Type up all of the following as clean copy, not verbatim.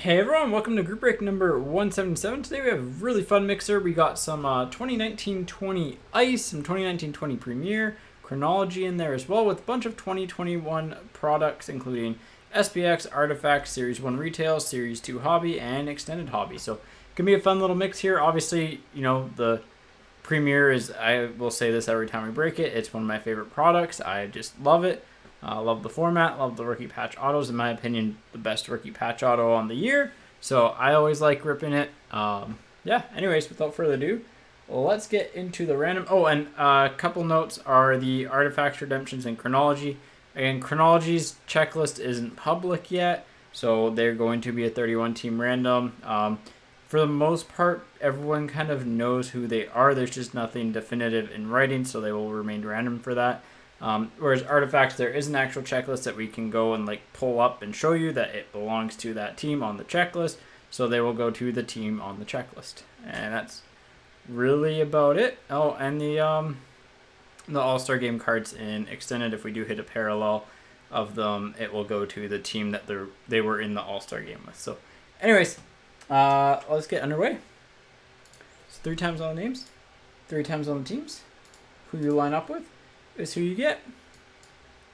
Hey everyone, welcome to group break number 177. Today we have a really fun mixer. We got some 2019-20 Ice, some 2019-20 Premier, Chronology in there as well, with a bunch of 2021 products, including SPX, Artifacts, Series 1 Retail, Series 2 Hobby, and Extended Hobby. So it can be a fun little mix here. Obviously, you know, the Premier is, I will say this every time we break it, it's one of my favorite products. I just love it. Love the format, love the rookie patch autos. In my opinion, the best rookie patch auto on the year. So I always like ripping it. Yeah, anyways, without further ado, let's get into the random. Oh, and a couple notes are the Artifacts, Redemptions, and Chronology. Again, Chronology's checklist isn't public yet, so they're going to be a 31 team random. For the most part, everyone kind of knows who they are. There's just nothing definitive in writing, so they will remain random for that. Whereas Artifacts, there is an actual checklist that we can go and like pull up and show you that it belongs to that team on the checklist. So they will go to the team on the checklist, and that's really about it. Oh, and the All-Star Game cards in Extended. If we do hit a parallel of them, it will go to the team that they were in the All-Star Game with. So, anyways, let's get underway. So 3 times on the names, 3 times on the teams. Who you line up with is who you get.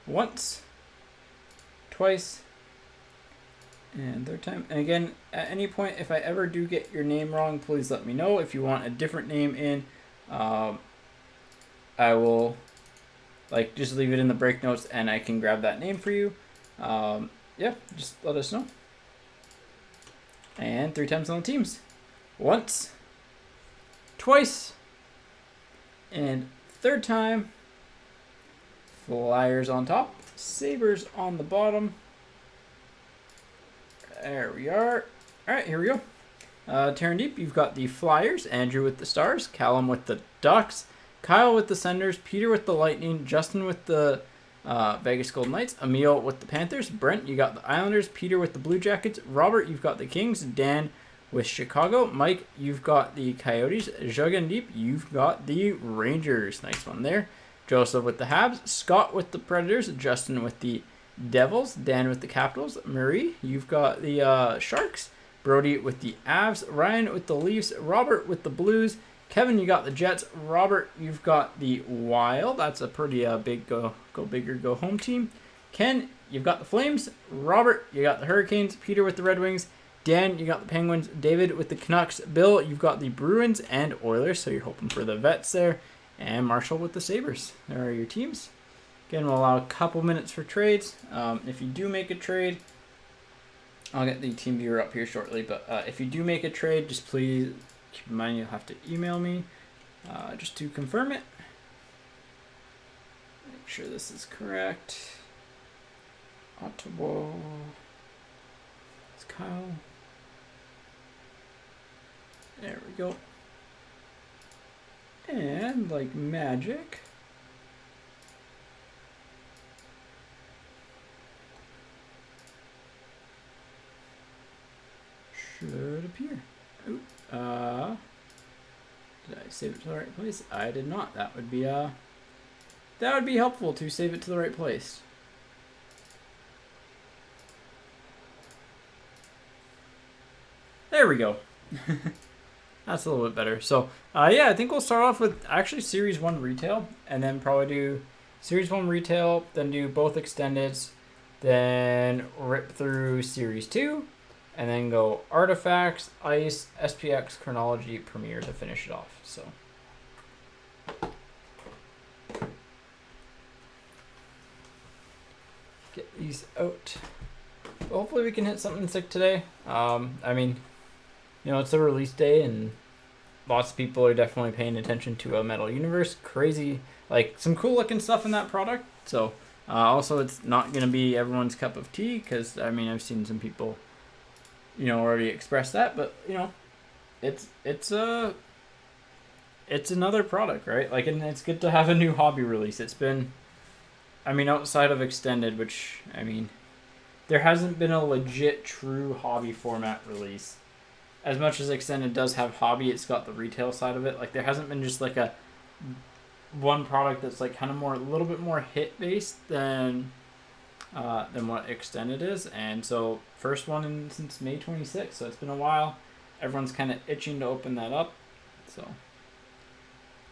Once, twice, and third time. And again, at any point, if I ever do get your name wrong, please let me know. If you want a different name in, I will just leave it in the break notes and I can grab that name for you. Yeah, just let us know. And 3 times on the teams. Once, twice, and third time. Flyers on top, Sabres on the bottom. There we are. All right, here we go. Tearing deep, you've got the Flyers, Andrew with the Stars, Callum with the Ducks, Kyle with the Senders, Peter with the Lightning, Justin with the Vegas Golden Knights, Emil with the Panthers, Brent, you got the Islanders, Peter with the Blue Jackets, Robert, you've got the Kings, Dan with Chicago, Mike, you've got the Coyotes, Jugan Deep, you've got the Rangers. Nice one there. Joseph with the Habs, Scott with the Predators, Justin with the Devils, Dan with the Capitals, Marie, you've got the Sharks, Brody with the Avs, Ryan with the Leafs, Robert with the Blues, Kevin, you got the Jets, Robert, you've got the Wild, that's a pretty big go bigger, go home team, Ken, you've got the Flames, Robert, you got the Hurricanes, Peter with the Red Wings, Dan, you got the Penguins, David with the Canucks, Bill, you've got the Bruins and Oilers, so you're hoping for the vets there. And Marshall with the Sabres. There are your teams. Again, we'll allow a couple minutes for trades. If you do make a trade, I'll get the team viewer up here shortly. But if you do make a trade, just please keep in mind you'll have to email me just to confirm it. Make sure this is correct. Ottawa. It's Kyle. There we go. And like magic, should appear. Ooh, did I save it to the right place? I did not. That would be helpful to save it to the right place. There we go. That's a little bit better. So, yeah, I think we'll start off with actually Series 1 Retail, and then probably do Series 1 Retail, then do both Extendeds, then rip through Series 2, and then go Artifacts, Ice, SPX, Chronology, Premier to finish it off. So, get these out. Hopefully we can hit something sick today. I mean, you know, it's the release day, and lots of people are definitely paying attention to a Metal Universe. Crazy, like some cool looking stuff in that product. So, also, it's not going to be everyone's cup of tea because, I mean, I've seen some people, you know, already express that. But, you know, it's another product, right? Like, and it's good to have a new hobby release. It's been, I mean, outside of Extended, which, I mean, there hasn't been a legit true hobby format release. As much as Extended does have hobby, it's got the retail side of it. Like, there hasn't been just like a one product that's like kind of more, a little bit more hit based than than what extended is. And so first one since May 26th, so it's been a while. Everyone's kind of itching to open that up. So,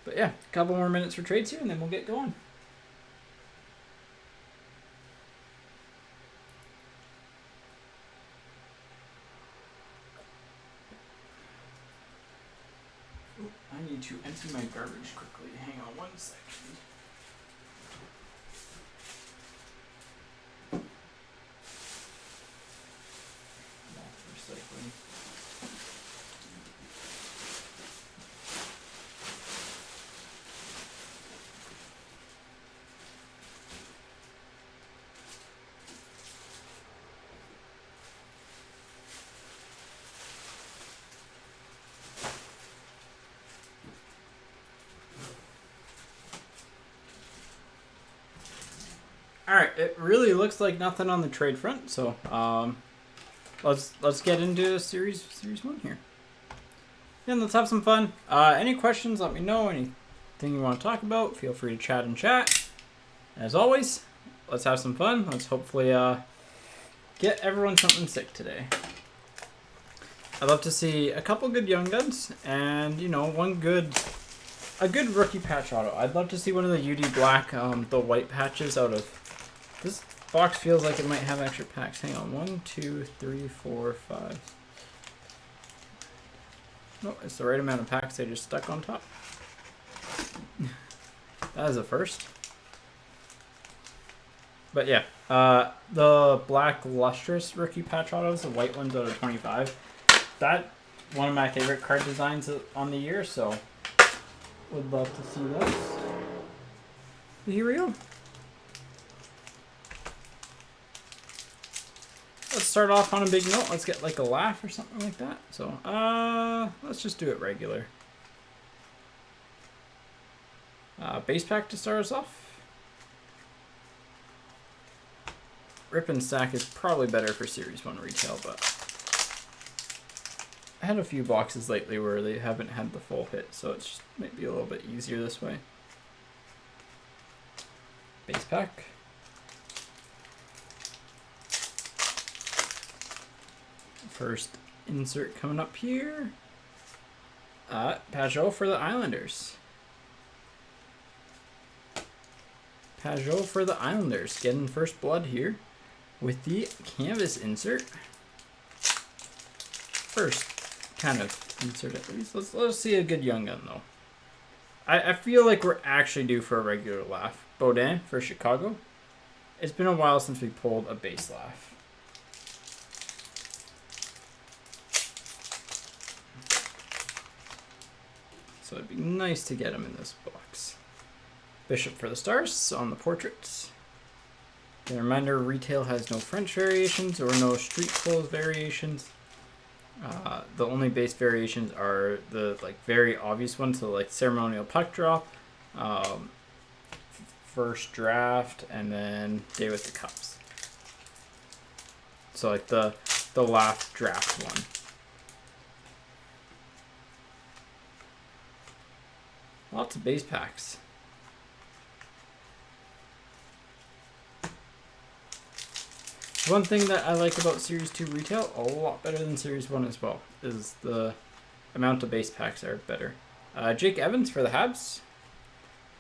but yeah, a couple more minutes for trades here and then we'll get going. I need to empty my garbage quickly. Hang on 1 second. Recycling. All right, it really looks like nothing on the trade front, so let's get into series 1 here. And let's have some fun. Any questions, let me know. Anything you want to talk about, feel free to chat in chat. As always, let's have some fun. Let's hopefully get everyone something sick today. I'd love to see a couple good young guns and, you know, a good rookie patch auto. I'd love to see one of the UD Black, the white patches out of... This box feels like it might have extra packs. Hang on. 1, 2, 3, 4, 5. No, it's the right amount of packs they just stuck on top. That is a first. But yeah, the black lustrous rookie patch autos, the white ones out of 25. That one of my favorite card designs on the year, so would love to see those. Here we go. Let's start off on a big note. Let's get like a laugh or something like that. So, let's just do it regular. Base pack to start us off. Rip and stack is probably better for Series 1 retail, but I had a few boxes lately where they haven't had the full hit, so it's just might be a little bit easier this way. Base pack. First insert coming up here. Pajot for the Islanders. Pajot for the Islanders. Getting first blood here with the canvas insert. First kind of insert at least. Let's see a good young gun though. I feel like we're actually due for a regular laugh. Baudin for Chicago. It's been a while since we pulled a base laugh. So it'd be nice to get him in this box. Bishop for the Stars on the portraits. A reminder, retail has no French variations or no street clothes variations. The only base variations are the like very obvious ones, so like ceremonial puck drop, first draft, and then day with the cups. So like the last draft one. Lots of base packs. One thing that I like about Series 2 retail, a lot better than Series 1 as well, is the amount of base packs are better. Jake Evans for the Habs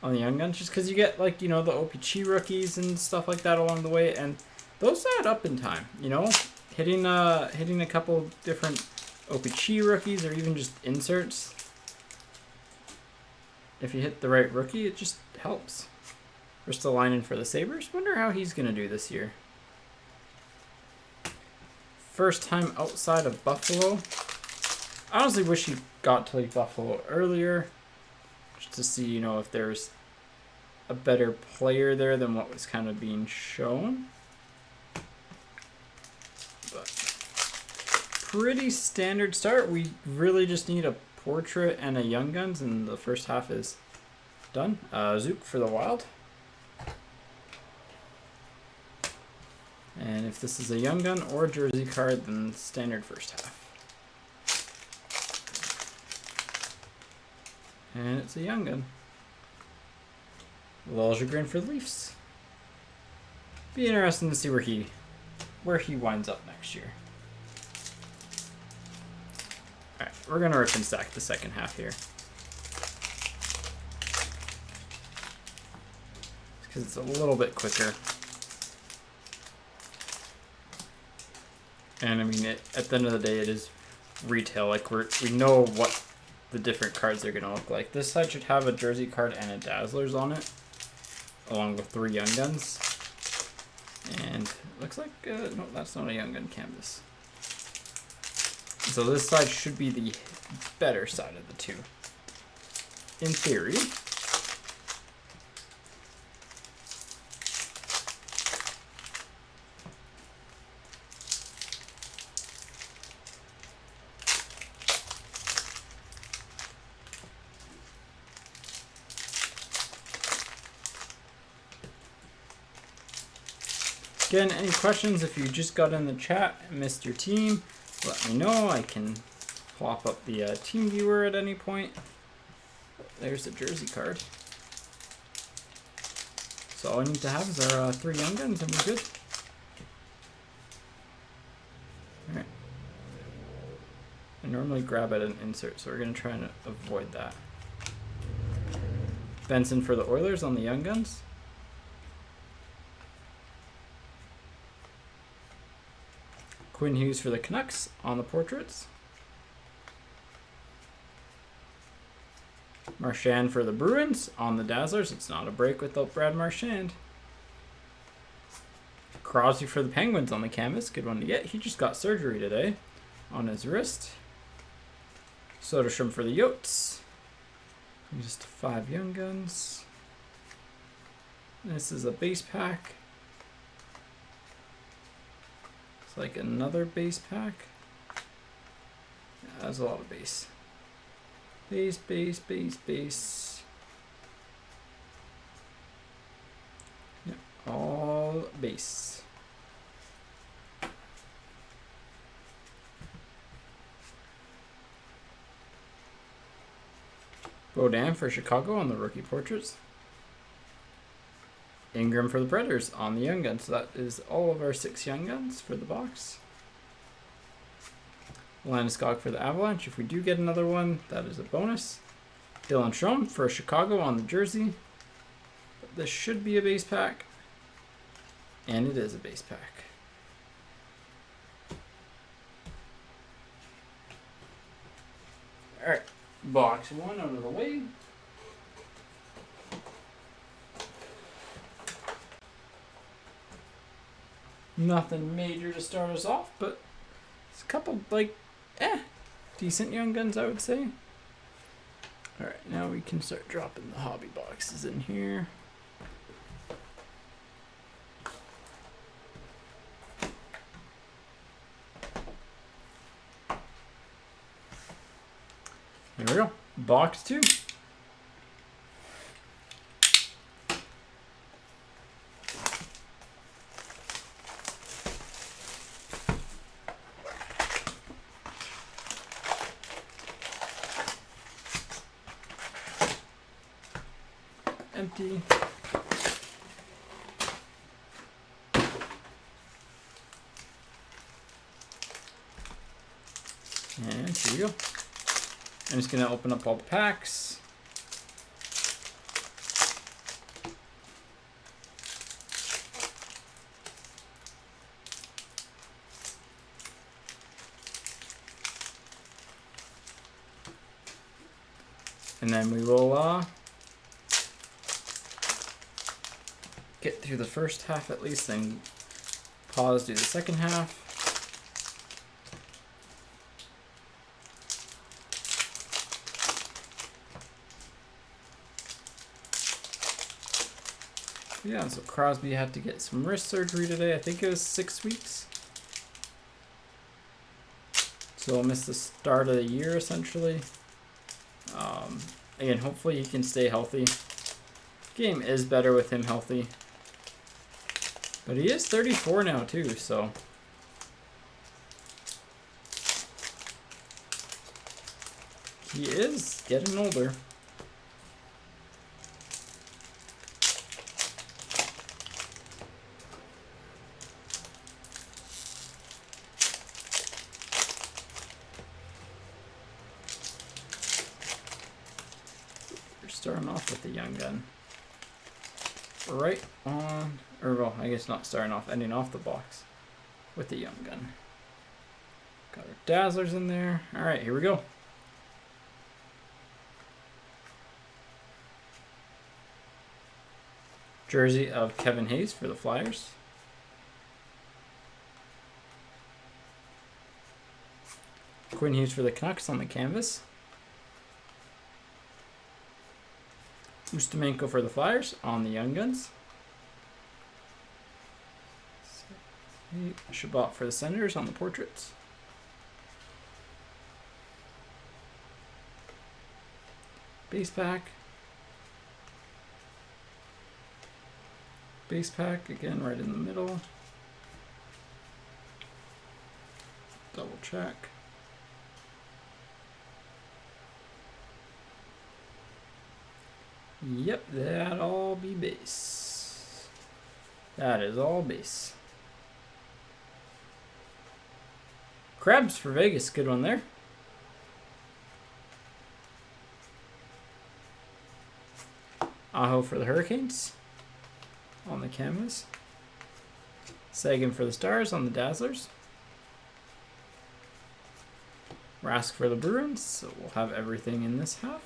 on the Young Guns, just because you get, like, you know, the OPC rookies and stuff like that along the way, and those add up in time, you know? Hitting a couple different OPC rookies or even just inserts. If you hit the right rookie, it just helps. Ristolainen for the Sabres. Wonder how he's going to do this year. First time outside of Buffalo. I honestly wish he got to leave Buffalo earlier. Just to see, you know, if there's a better player there than what was kind of being shown. But pretty standard start. We really just need a portrait and a Young Guns, and the first half is done. Zook for the Wild. And if this is a Young Gun or a jersey card, then standard first half. And it's a Young Gun. Liljegren for the Leafs. Be interesting to see where he winds up next year. All right, we're gonna rip and stack the second half here. Because it's a little bit quicker. And I mean, at the end of the day, it is retail. Like we know what the different cards are gonna look like. This side should have a jersey card and a Dazzlers on it, along with 3 Young Guns. And it looks like no, that's not a Young Gun canvas. So this side should be the better side of the two, in theory. Again, any questions, if you just got in the chat and missed your team, let me know. I can plop up the team viewer at any point. There's the jersey card. So all I need to have is our 3 Young Guns and we're good. Alright. I normally grab at an insert, so we're going to try and avoid that. Benson for the Oilers on the Young Guns. Quinn Hughes for the Canucks on the portraits. Marchand for the Bruins on the Dazzlers. It's not a break without Brad Marchand. Crosby for the Penguins on the canvas. Good one to get. He just got surgery today on his wrist. Soderstrom for the Yotes. Just 5 Young Guns. This is a base pack. Like another base pack. Yeah, that's a lot of base. Base. Yeah, all base. Baudin for Chicago on the rookie portraits. Ingram for the Predators on the Young Guns. So that is all of our 6 Young Guns for the box. Landeskog for the Avalanche. If we do get another one, that is a bonus. Dylan Strome for Chicago on the jersey. This should be a base pack. And it is a base pack. Alright, box 1 out of the way. Nothing major to start us off, but it's a couple, like, decent Young Guns, I would say. Alright, now we can start dropping the hobby boxes in here. Here we go. Box 2. Empty. And here you go. I'm just gonna open up all the packs. And then we will get through the first half at least, then pause, do the second half. Yeah, so Crosby had to get some wrist surgery today. I think it was 6 weeks. So he'll miss the start of the year essentially. Again, hopefully he can stay healthy. Game is better with him healthy. But he is 34 now too, so. He is getting older. starting off with the Young Gun. Right on, or well, I guess not starting off, ending off the box with the Young Gun. Got our Dazzlers in there. All right, here we go. Jersey of Kevin Hayes for the Flyers. Quinn Hughes for the Canucks on the canvas. Ustimenko for the Flyers on the Young Guns. Shabbat for the Senators on the portraits. Base pack. Base pack, again, right in the middle. Double check. Yep, that all be base. That is all base. Krebs for Vegas, good one there. Aho for the Hurricanes on the canvas. Sagan for the Stars on the Dazzlers. Rask for the Bruins, so we'll have everything in this half.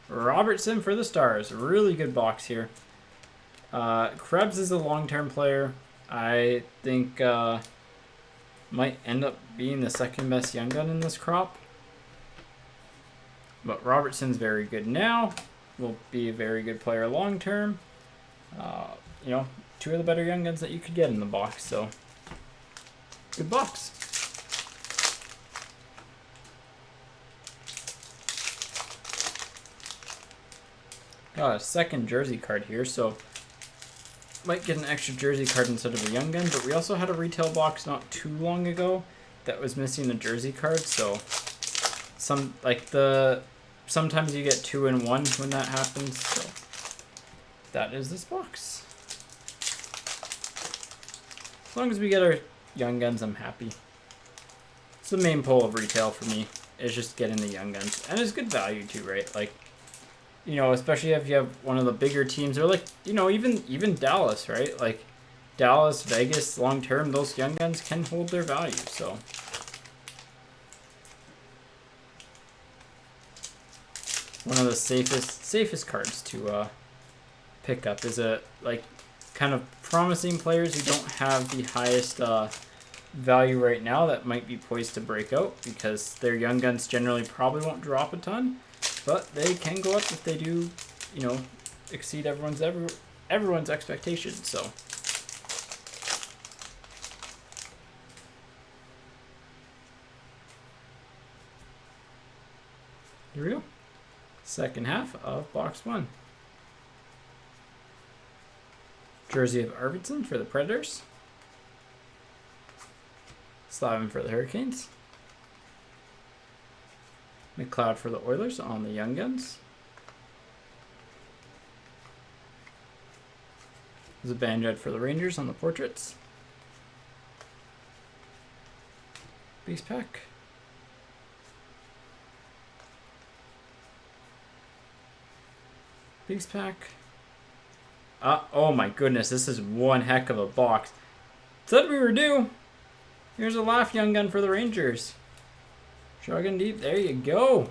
Robertson for the Stars, really good box here. Krebs is a long-term player. I think might end up being the second best Young Gun in this crop. But Robertson's very good now. Will be a very good player long-term. You know, two of the better Young Guns that you could get in the box, so good box. Got a second jersey card here, so might get an extra jersey card instead of a Young Gun, but we also had a retail box not too long ago that was missing a jersey card, so sometimes you get 2 in 1 when that happens, so that is this box. As long as we get our Young Guns, I'm happy. It's the main pull of retail for me, is just getting the Young Guns, and it's good value too, right? Like, you know, especially if you have one of the bigger teams, or like, you know, even Dallas, right? Like Dallas, Vegas, long term, those Young Guns can hold their value. So one of the safest cards to pick up is a like kind of promising players who don't have the highest value right now that might be poised to break out, because their Young Guns generally probably won't drop a ton. But they can go up if they do, you know, exceed everyone's expectations. So here we go. Second half of box 1. Jersey of Arvidsson for the Predators. Slavin for the Hurricanes. McLeod for the Oilers on the Young Guns. Zibanejad for the Rangers on the portraits. Base pack. Base pack. Oh my goodness, this is one heck of a box. Said we were due. Here's a Laugh Young Gun for the Rangers. Shotgun deep, there you go.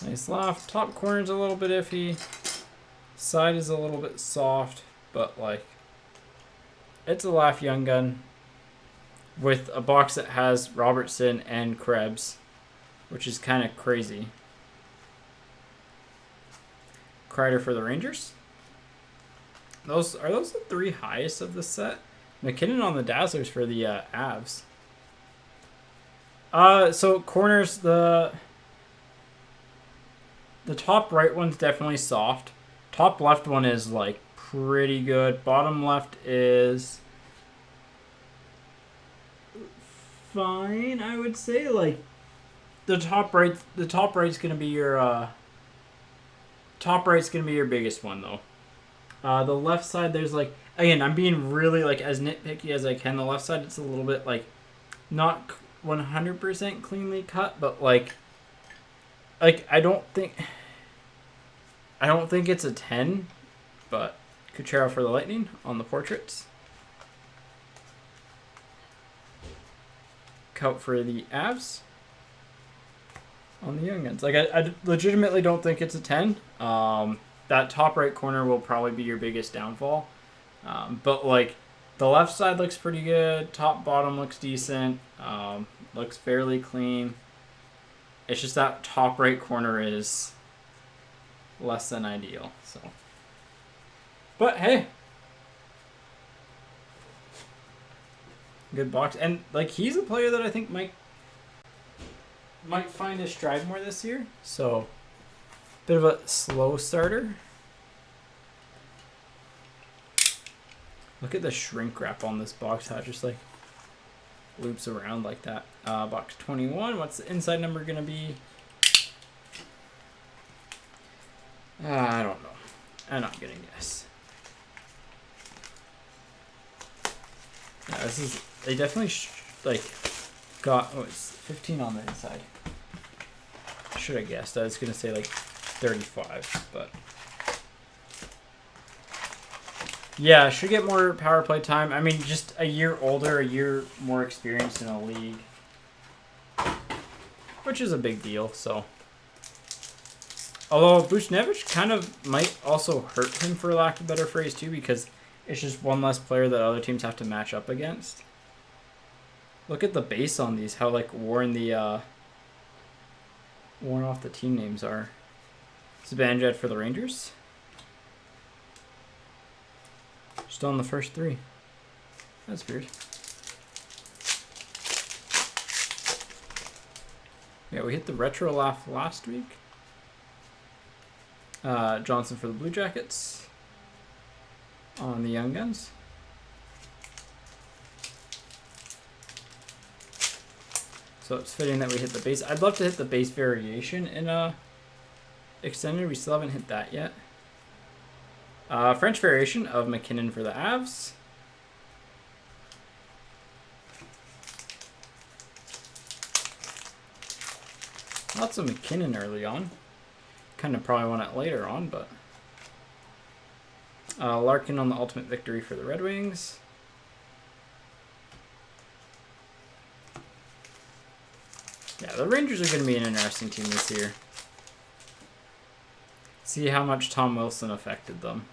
Nice Laugh. Top corner's a little bit iffy. Side is a little bit soft, but like, it's a Laugh Young Gun with a box that has Robertson and Krebs, which is kind of crazy. Kreider for the Rangers. Are those the 3 highest of the set? McKinnon on the Dazzlers for the Avs. So corners, the top right one's definitely soft. Top left one is like pretty good. Bottom left is fine, I would say. Like the top right's gonna be your biggest one though. The left side, there's like, again, I'm being really like as nitpicky as I can. The left side, it's a little bit like not 100% cleanly cut, but like I don't think it's a 10, but Kucherov for the Lightning on the portraits. Cout for the Avs on the Young Guns. Like I legitimately don't think it's a 10. That top right corner will probably be your biggest downfall. But like the left side looks pretty good. Top bottom looks decent. Looks fairly clean. It's just that top right corner is less than ideal. So, but hey, good box. And like he's a player that I think might find his stride more this year. So, bit of a slow starter. Look at the shrink wrap on this box. How it just like loops around like that. Box 21. What's the inside number gonna be? I don't know. I'm not gonna guess. Yeah, this is. They definitely like got. Oh, it's 15 on the inside. Should have guessed. I was gonna say like 35, but. Yeah, should get more power play time. I mean, just a year older, a year more experienced in a league. Which is a big deal, so. Although Buchnevich kind of might also hurt him, for lack of a better phrase, too, because it's just one less player that other teams have to match up against. Look at the base on these, how, like, worn off the team names are. Zibanejad for the Rangers. Still in the first three. That's weird. Yeah, we hit the retro laugh last week. Johnson for the Blue Jackets. On the Young Guns. So it's fitting that we hit the base. I'd love to hit the base variation in extended. We still haven't hit that yet. French variation of McKinnon for the Avs. Lots of McKinnon early on. Kind of probably want it later on, but... Larkin on the ultimate victory for the Red Wings. Yeah, the Rangers are going to be an interesting team this year. See how much Tom Wilson affected them.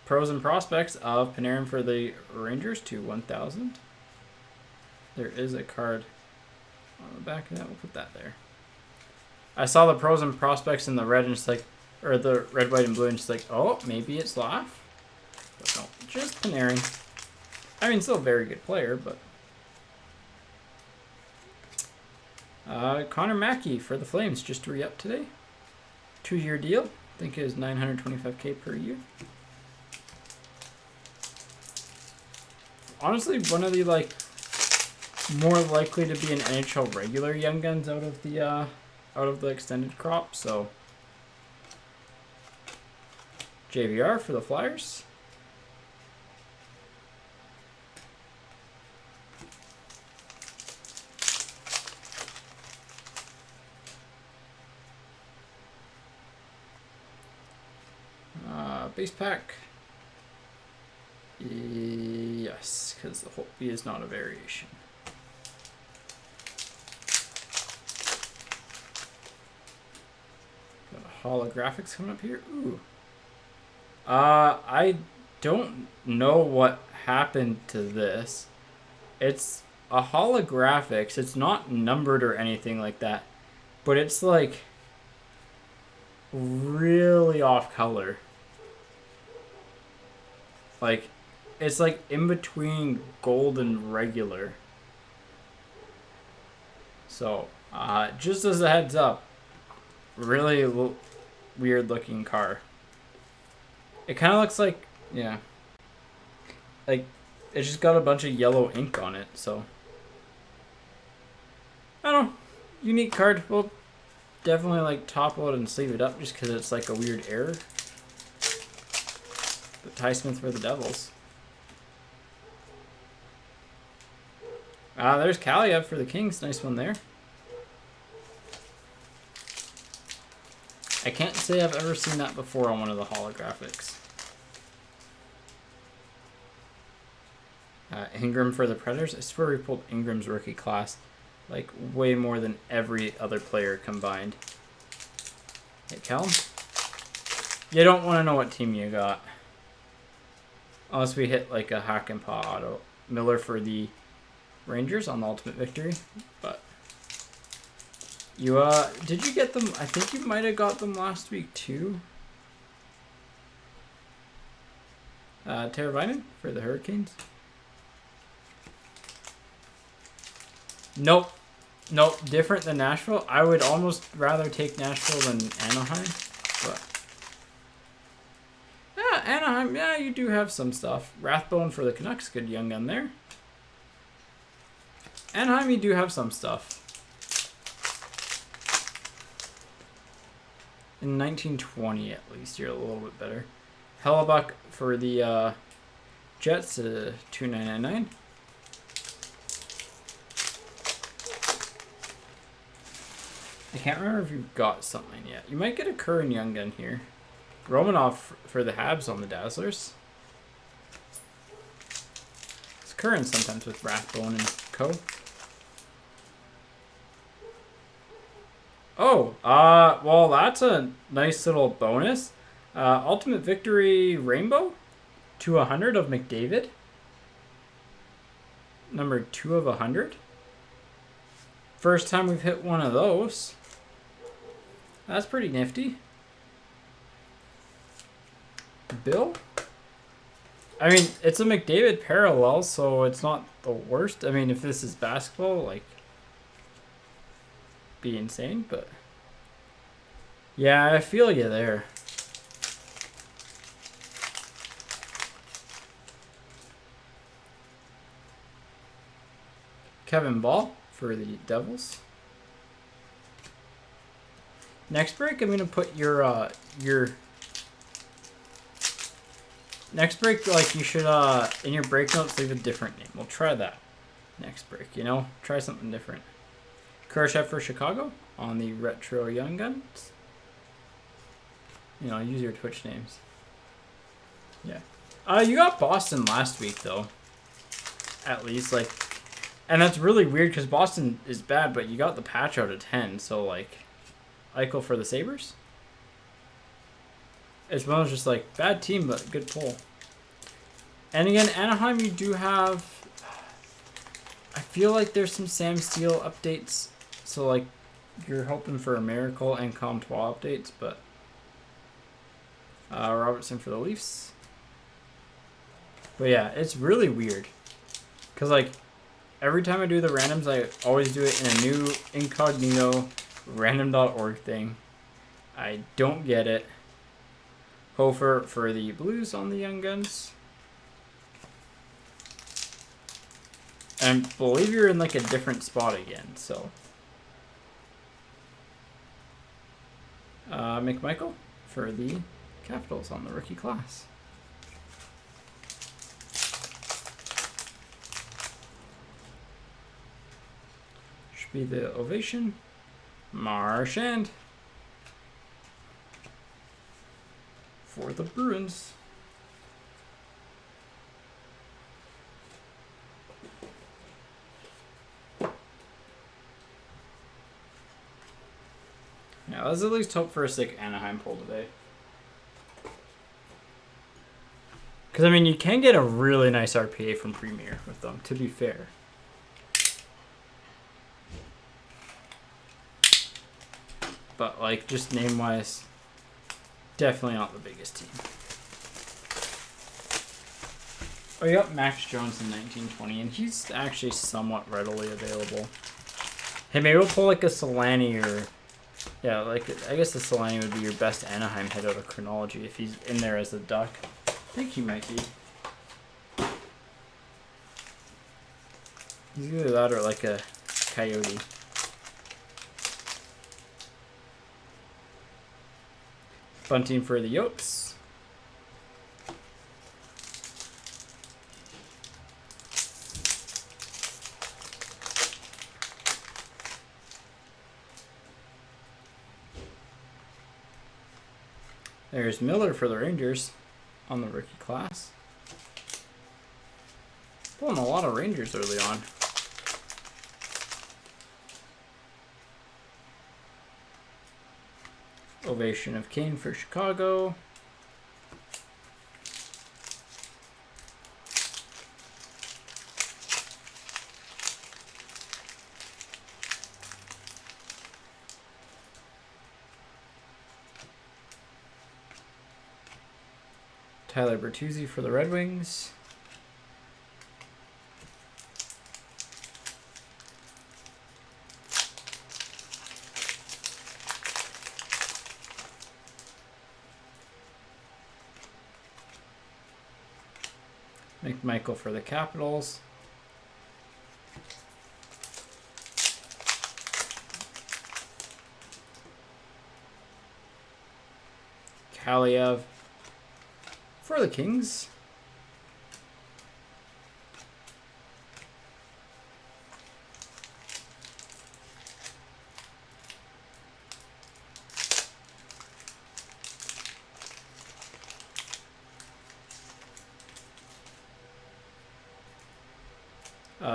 Pros and prospects of Panarin for the Rangers to 1,000. There is a card on the back of that. We'll put that there. I saw the pros and prospects in the red and just like, or the red, white, and blue, and just like, oh, maybe it's Laugh. But no, just Panarin. I mean, still a very good player, but. Connor Mackey for the Flames just re-up today. 2-year deal. I think it is $925K per year. Honestly, one of the like more likely to be an NHL regular Young Guns out of the extended crop. So JVR for the Flyers. Base pack. Yes, because the Holtby is not a variation. Got holographics coming up here. Ooh. I don't know what happened to this. It's a holographics. It's not numbered or anything like that, but it's like really off color. Like, it's like in between gold and regular. So, just as a heads up, really weird looking car. It kind of looks like, yeah, like it's just got a bunch of yellow ink on it. So, I don't know, unique card. We'll definitely like topple it and sleeve it up just because it's like a weird error. But Ty Smith for the Devils. There's Kaliev for the Kings. Nice one there. I can't say I've ever seen that before on one of the holographics. Ingram for the Predators. I swear we pulled Ingram's rookie class like way more than every other player combined. Hey, Callum. You don't want to know what team you got. Unless we hit like a hack and paw auto. Miller for the Rangers on the Ultimate Victory. But you did you get them? I think you might have got them last week too. Teravainen for the Hurricanes. Nope. Nope. Different than Nashville. I would almost rather take Nashville than Anaheim. But yeah, Anaheim, yeah, you do have some stuff. Rathbone for the Canucks. Good young gun there. Anaheim, you do have some stuff. In 1920, at least, you're a little bit better. Hellebuck for the Jets, $2,999. I can't remember if you've got something yet. You might get a Curran Young Gun here. Romanov for the Habs on the Dazzlers. It's Curran sometimes with Rathbone and co. Oh, well, that's a nice little bonus. Ultimate Victory Rainbow to 100 of McDavid. Number 2 of 100. First time we've hit one of those. That's pretty nifty. Bill? I mean, it's a McDavid parallel, so it's not the worst. I mean, if this is basketball, like, be insane, but yeah, I feel you there. Kevin Ball for the Devils. Next break, I'm gonna put your next break, like, you should in your break notes leave a different name. We'll try that next break. You know, try something different. Kurashev for Chicago on the Retro Young Guns. You know, use your Twitch names. Yeah. You got Boston last week though. At least, like, and that's really weird because Boston is bad, but you got the patch out of 10, so like. Eichel for the Sabres. As well as just like bad team, but good pull. And again, Anaheim, you do have. I feel like there's some Sam Steele updates, so like you're hoping for a Miracle and Comtois updates, but Robertson for the Leafs. But yeah, it's really weird because like every time I do the randoms, I always do it in a new incognito random.org thing. I don't get it. Hofer for the Blues on the Young Guns. And I believe you're in like a different spot again, so. McMichael for the Capitals on the rookie class. Should be the Ovation. Marchand for the Bruins. Yeah, let's at least hope for a sick Anaheim pull today. Because, I mean, you can get a really nice RPA from Premier with them, to be fair. But, like, just name-wise, definitely not the biggest team. Oh, you got Max Jones in 1920, and he's actually somewhat readily available. Hey, maybe we'll pull, like, a Solani or... Yeah, like, I guess the Solani would be your best Anaheim hit out of Chronology if he's in there as a Duck. I think he might be. He's either that or, like, a Coyote. Bunting for the Yotes. There's Miller for the Rangers on the rookie class. Pulling a lot of Rangers early on. Ovation of Kane for Chicago. Tyler Bertuzzi for the Red Wings. McMichael for the Capitals. Kaliev for the Kings.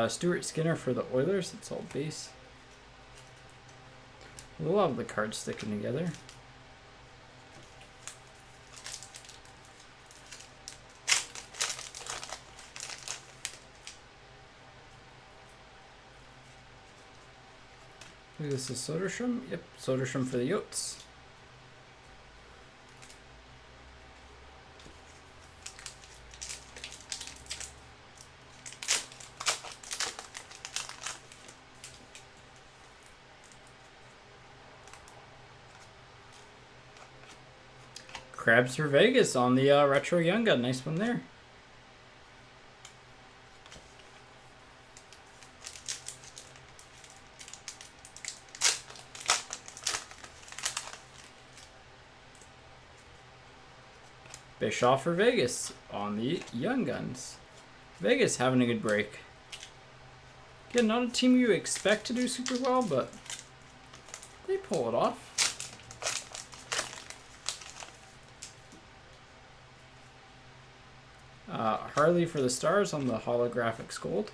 Stuart Skinner for the Oilers. It's all base. I love the cards sticking together. This is Soderstrom. Yep, Soderstrom for the Yotes. Krabs for Vegas on the Retro Young Gun. Nice one there. Bischoff for Vegas on the Young Guns. Vegas having a good break. Again, not a team you expect to do super well, but they pull it off. Harley for the Stars on the holographics gold.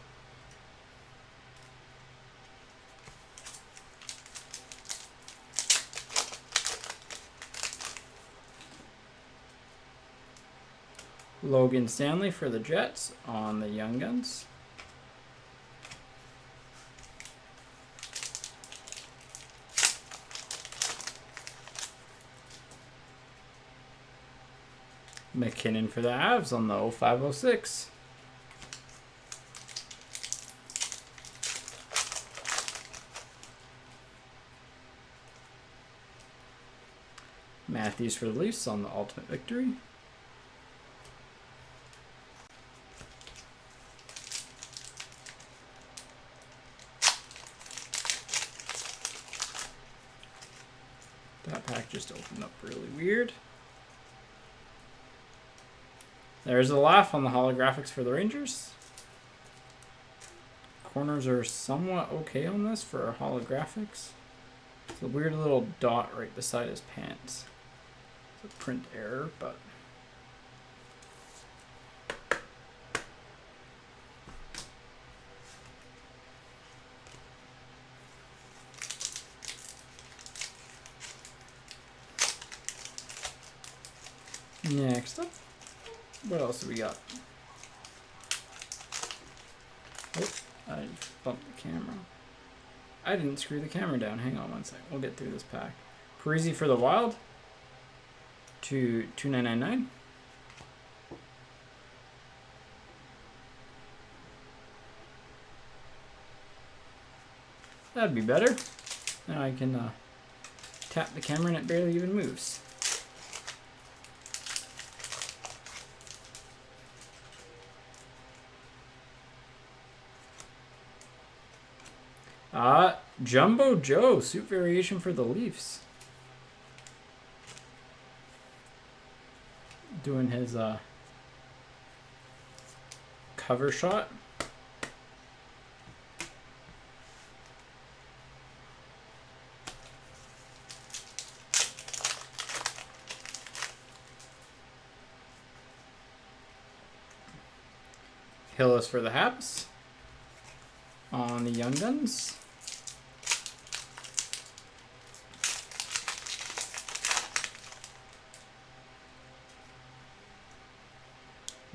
Logan Stanley for the Jets on the Young Guns. McKinnon for the Avs on the 0506. Matthews for the Leafs on the Ultimate Victory. That pack just opened up really weird. There's a laugh on the holographics for the Rangers. Corners are somewhat okay on this for holographics. It's a weird little dot right beside his pants. It's a print error, but... Next up, what else do we got? Oh, I bumped the camera. I didn't screw the camera down. Hang on one second. We'll get through this pack. Parisi for the Wild to 2999. That'd be better. Now I can tap the camera and it barely even moves. Jumbo Joe, suit variation for the Leafs. doing his cover shot. Hillis for the Habs on the Young Guns.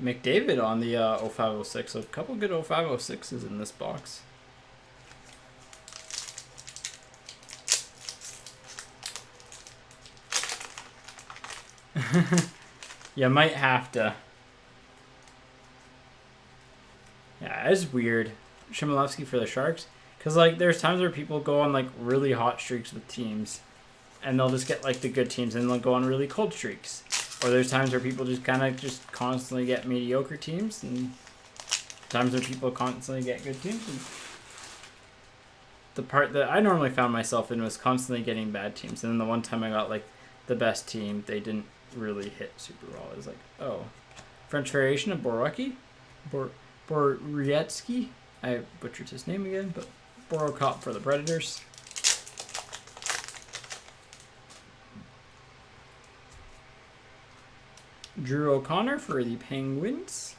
McDavid on the 0506. A couple good 0506s in this box. You might have to. Yeah, it's weird. Shimolovsky for the Sharks. Because, like, there's times where people go on, like, really hot streaks with teams. And they'll just get, like, the good teams. And they'll go on really cold streaks. Or there's times where people just kind of just constantly get mediocre teams. And times where people constantly get good teams. And the part that I normally found myself in was constantly getting bad teams. And then the one time I got, like, the best team, they didn't really hit super well. It was like, oh. French variation of Borowski? Borietsky, I butchered his name again, but Borokop for the Predators. Drew O'Connor for the Penguins.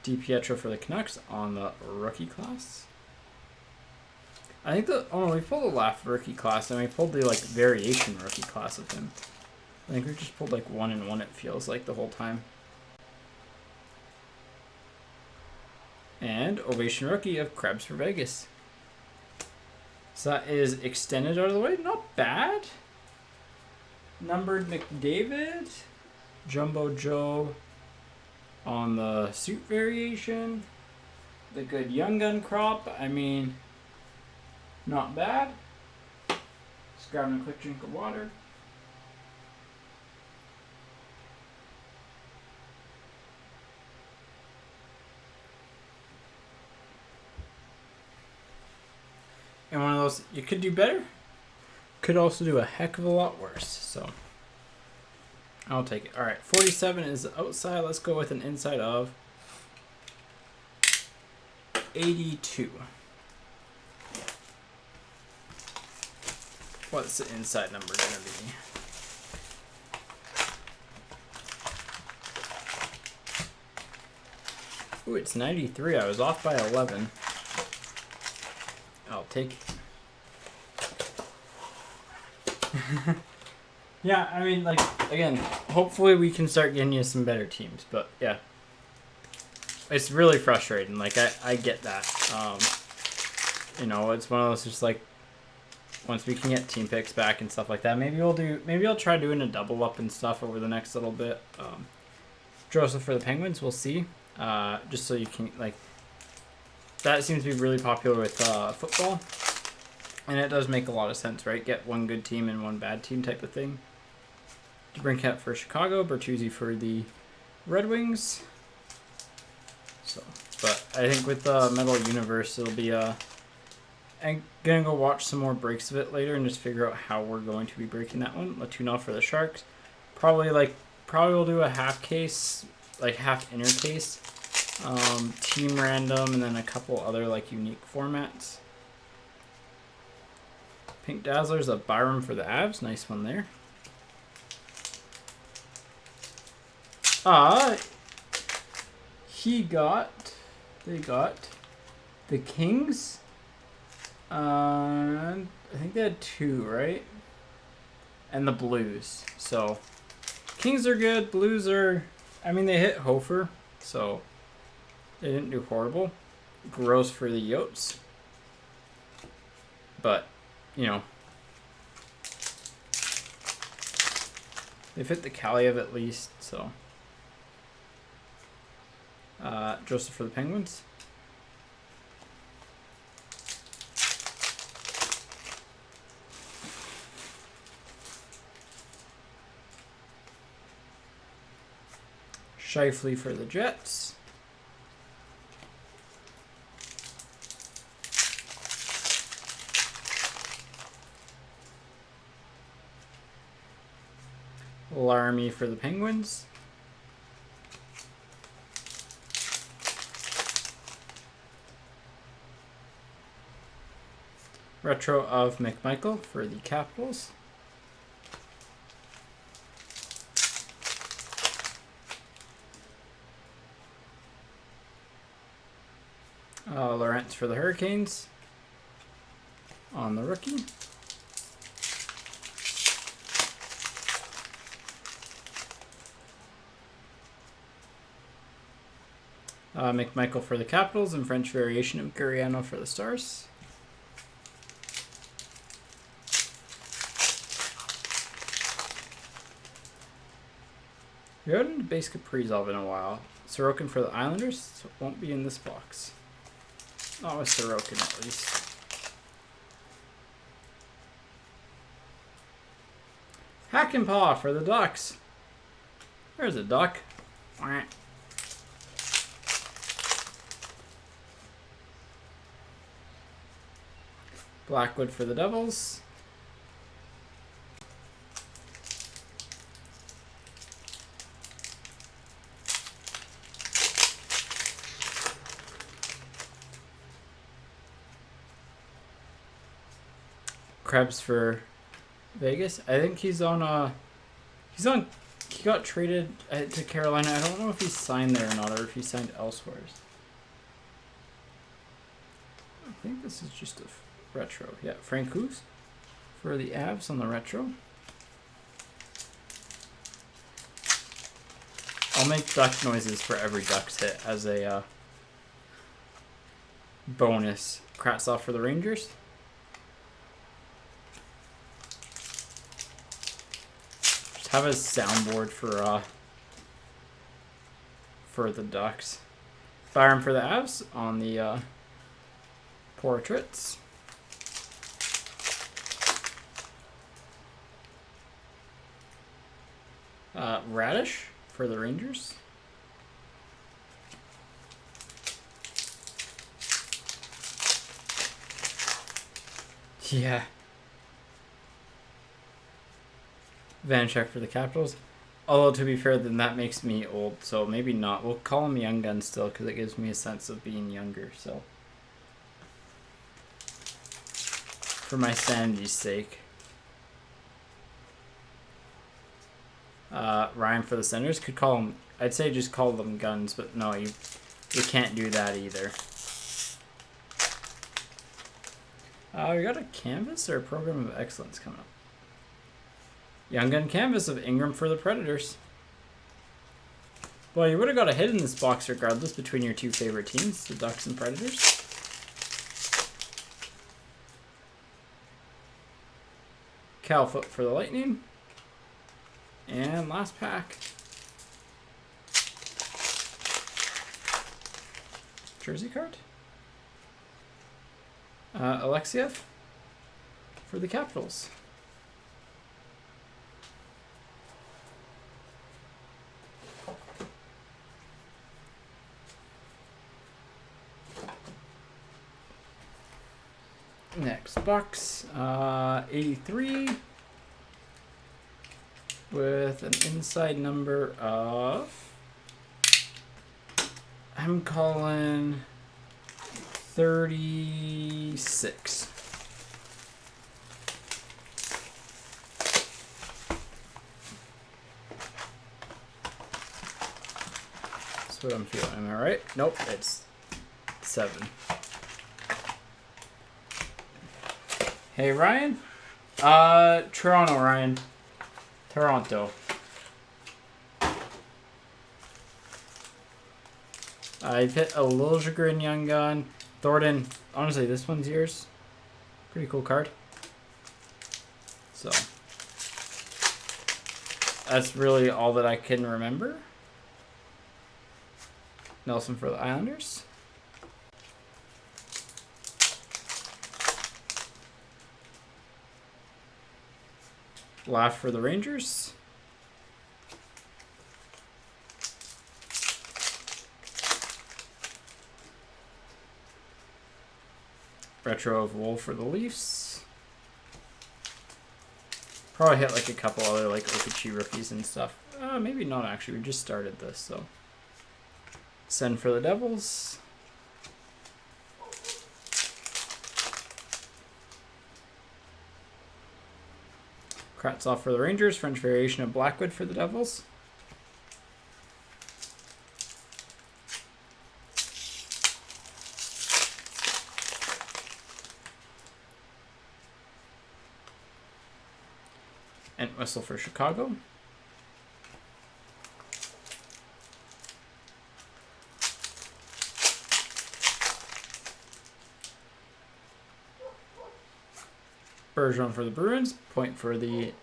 DiPietro for the Canucks on the rookie class. I think we pulled the last rookie class, and we pulled the like variation rookie class of him. I think we just pulled like 1-1. It feels like the whole time. And ovation rookie of Krebs for Vegas. So that is extended out of the way. Not bad. Numbered McDavid, Jumbo Joe. On the suit variation, the good Young Gun crop, I mean, not bad. Just grabbing a quick drink of water. And one of those, you could do better, could also do a heck of a lot worse, so I'll take it. All right, 47 is outside. Let's go with an inside of 82. What's the inside number going to be? Ooh, it's 93. I was off by 11. I'll take it. Yeah, I mean, like, again, hopefully we can start getting you some better teams. But, yeah. It's really frustrating. Like, I get that. You know, it's one of those just, like, once we can get team picks back and stuff like that, maybe I'll try doing a double up and stuff over the next little bit. Joseph for the Penguins, we'll see. Just so you can, like, that seems to be really popular with football. And it does make a lot of sense, right? Get one good team and one bad team type of thing. DeBrincat for Chicago, Bertuzzi for the Red Wings. So, but I think with Metal Universe, it'll be I'm gonna go watch some more breaks of it later and just figure out how we're going to be breaking that one. Latuna for the Sharks. Probably we'll do a half case, like half inner case, team random, and then a couple other like unique formats. Pink Dazzlers of Byram for the Avs. Nice one there. They got the Kings. I think they had 2, right? And the Blues. So, Kings are good. Blues are, I mean, they hit Hofer, so they didn't do horrible. Gross for the Yotes. But, you know, they've hit the Kaliev at least, so. Joseph for the Penguins. Scheifele for the Jets. Larmy for the Penguins. Retro of McMichael for the Capitals. Lawrence for the Hurricanes on the rookie. McMichael for the Capitals and French variation of Guriano for the Stars. We haven't had a base Kaprizov in a while. Sorokin for the Islanders, so it won't be in this box. Not with Sorokin, at least. Hakanpää for the Ducks. There's a duck. Blackwood for the Devils. Krebs for Vegas. I think he got traded to Carolina. I don't know if he's signed there or not, or if he signed elsewhere. I think this is just a retro. Yeah, Francouz for the Avs on the retro. I'll make duck noises for every Ducks hit as a bonus. Kravtsov for the Rangers. Just have a soundboard for the Ducks. Byram for the Avs on the portraits. Radish for the Rangers. Yeah. Vanecek for the Capitals. Although, to be fair, then that makes me old, so maybe not. We'll call him Young Gun still, because it gives me a sense of being younger, so. For my sanity's sake. Ryan for the Senators. Could call them, I'd say just call them Guns, but no, you can't do that either. We got a canvas or a program of excellence coming up. Young Gun canvas of Ingram for the Predators. Well, you would have got a hit in this box regardless between your two favorite teams, the Ducks and Predators. Cal Foot for the Lightning. And last pack. Jersey card. Alexiev for the Capitals. Next box, 83 with an inside number of, I'm calling 36. That's what I'm feeling. Am I right? Nope, it's 7. Hey, Ryan? Toronto, Ryan. Toronto. I've hit a Liljegren Young Gun. Thornton, honestly, this one's yours. Pretty cool card. So, that's really all that I can remember. Nelson for the Islanders. Laugh for the Rangers. Retro of Wool for the Leafs. Probably hit like a couple other like Okichi rookies and stuff. Maybe not actually. We just started this, so. Send for the Devils. Kravtsov for the Rangers. French variation of Blackwood for the Devils. And Whistle for Chicago. Bergeron for the Bruins. Point for the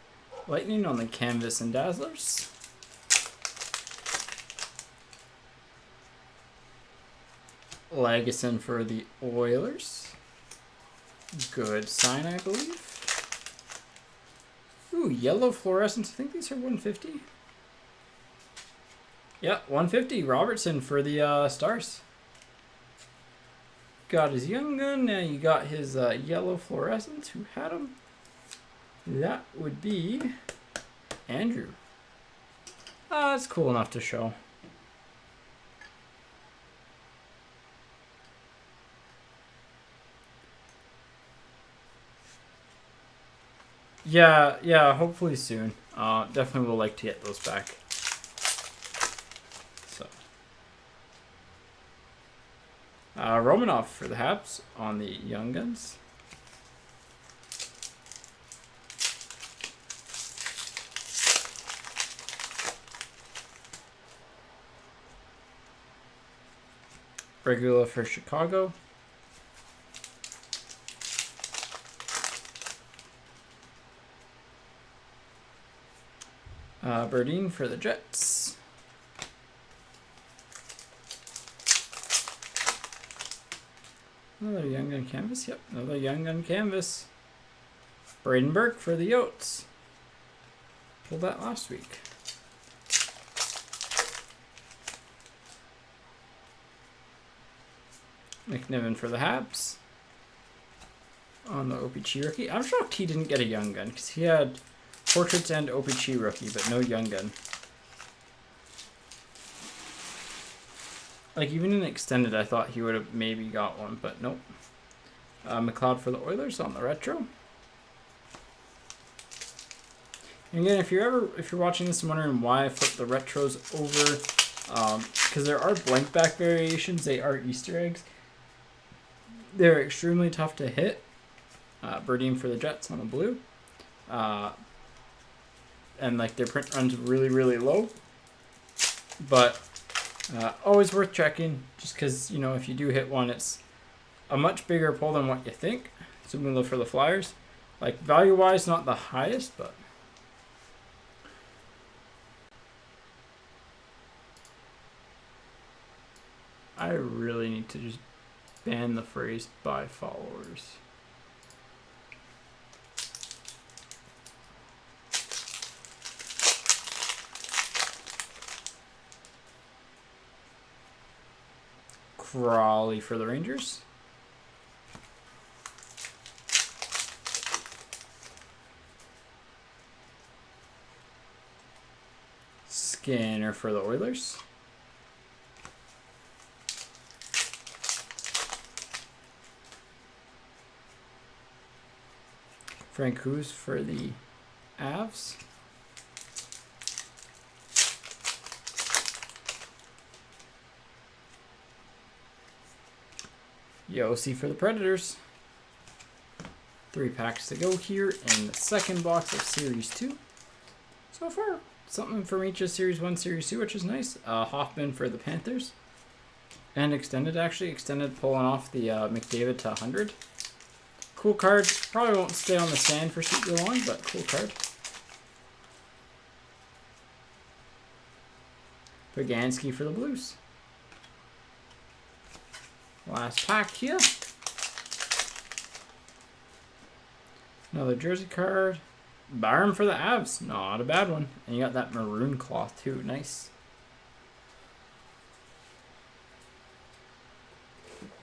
Lightning on the Canvas and Dazzlers. Lagesson for the Oilers. Good sign, I believe. Ooh, yellow fluorescence. I think these are 150. Yeah, 150. Robertson for the Stars. Got his young gun. Now you got his yellow fluorescence. Who had him? That would be Andrew. It's cool enough to show. Yeah, hopefully soon. Definitely would like to get those back. So, Romanov for the Habs on the Young Guns. Regula for Chicago. Berdine for the Jets. Another Young Gun canvas. Yep, another Young Gun canvas. Braden Burke for the Yotes. Pulled that last week. McNiven for the Habs. On the OPC rookie. I'm shocked he didn't get a Young Gun because he had Portraits and OPC rookie, but no Young Gun. Like, even in extended, I thought he would have maybe got one, but nope. McLeod for the Oilers on the retro. And again, if you're watching this and wondering why I flipped the retros over, because there are blank back variations, they are Easter eggs. They're extremely tough to hit. Berdine for the Jets on the blue. And like their print runs really, really low. But always worth checking, just because, you know, if you do hit one, it's a much bigger pull than what you think. So we look for the Flyers. Like, value-wise, not the highest, but I really need to just ban the phrase "by followers." Crawley for the Rangers. Skinner for the Oilers. Francouz for the Avs. Yossi for the Predators. 3 packs to go here in the second box of Series 2. So far, something from each of Series 1, Series 2, which is nice. Hoffman for the Panthers. And extended, actually. Extended pulling off the McDavid to 100. Cool card. Probably won't stay on the stand for super long, but cool card. Pagansky for the Blues. Last pack here. Another jersey card. Byram for the Avs. Not a bad one. And you got that maroon cloth too. Nice.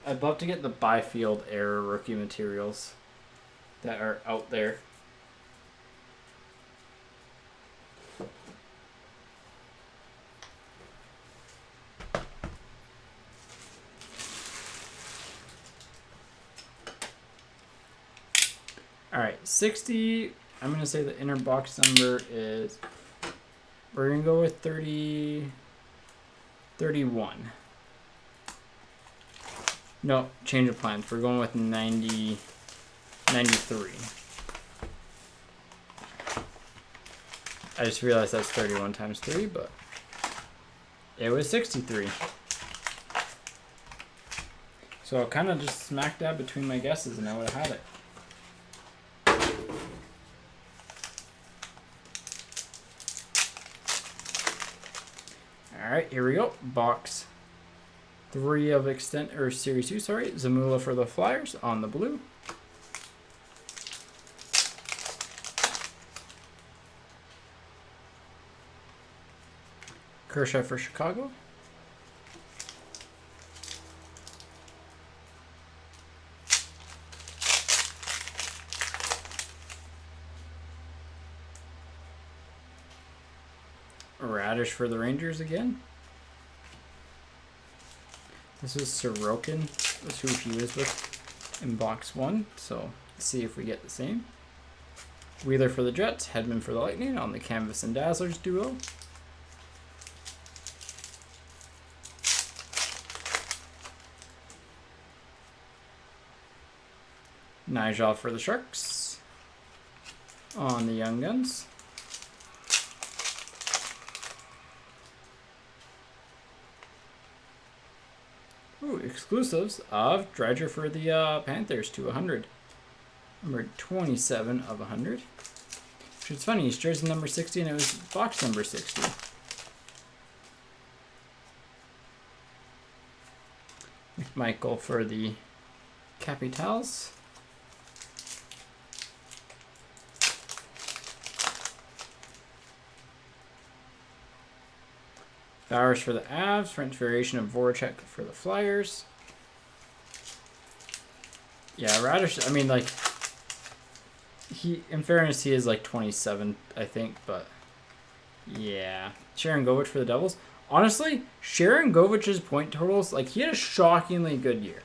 I'd love to get the Byfield era rookie materials that are out there. All right, 60. I'm going to say the inner box number is, we're going to go with 31. No, change of plans. We're going with 93. I just realized that's 31 times 3, but it was 63. So kind of just smack dab between my guesses, and I would have had it. All right, here we go. Box 3 of Series 2, sorry. Zamula for the Flyers on the blue. Kershaw for Chicago. Radish for the Rangers again. This is Sorokin. That's who he was with in box 1. So let's see if we get the same. Wheeler for the Jets. Hedman for the Lightning on the Canvas and Dazzlers duo. Nigel for the Sharks on the Young Guns. Ooh, exclusives of Dredger for the Panthers to 100. Number 27 of 100. Which is funny, he's jersey number 60 and it was box number 60. McMichael for the Capitals. Bowers for the Avs. French variation of Voracek for the Flyers. Yeah, Radish, I mean, like, in fairness, he is like 27, I think, but yeah. Sharon Govich for the Devils. Honestly, Sharon Govich's point totals, like, he had a shockingly good year.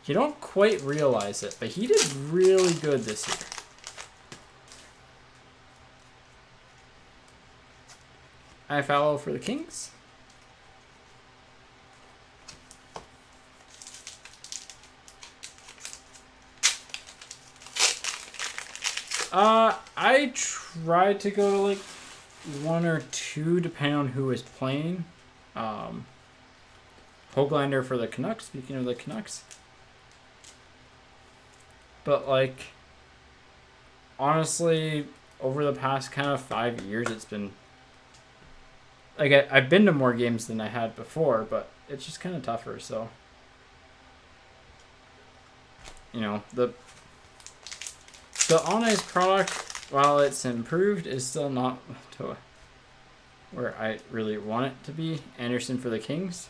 You don't quite realize it, but he did really good this year. Iafallo for the Kings. I tried to go to like 1 or 2 depending on who was playing. Hoglander for the Canucks, speaking of the Canucks. But like, honestly, over the past kind of 5 years, it's been like I've been to more games than I had before, but it's just kind of tougher. So, you know, the on-ice product, while it's improved, is still not to where I really want it to be. Anderson for the Kings.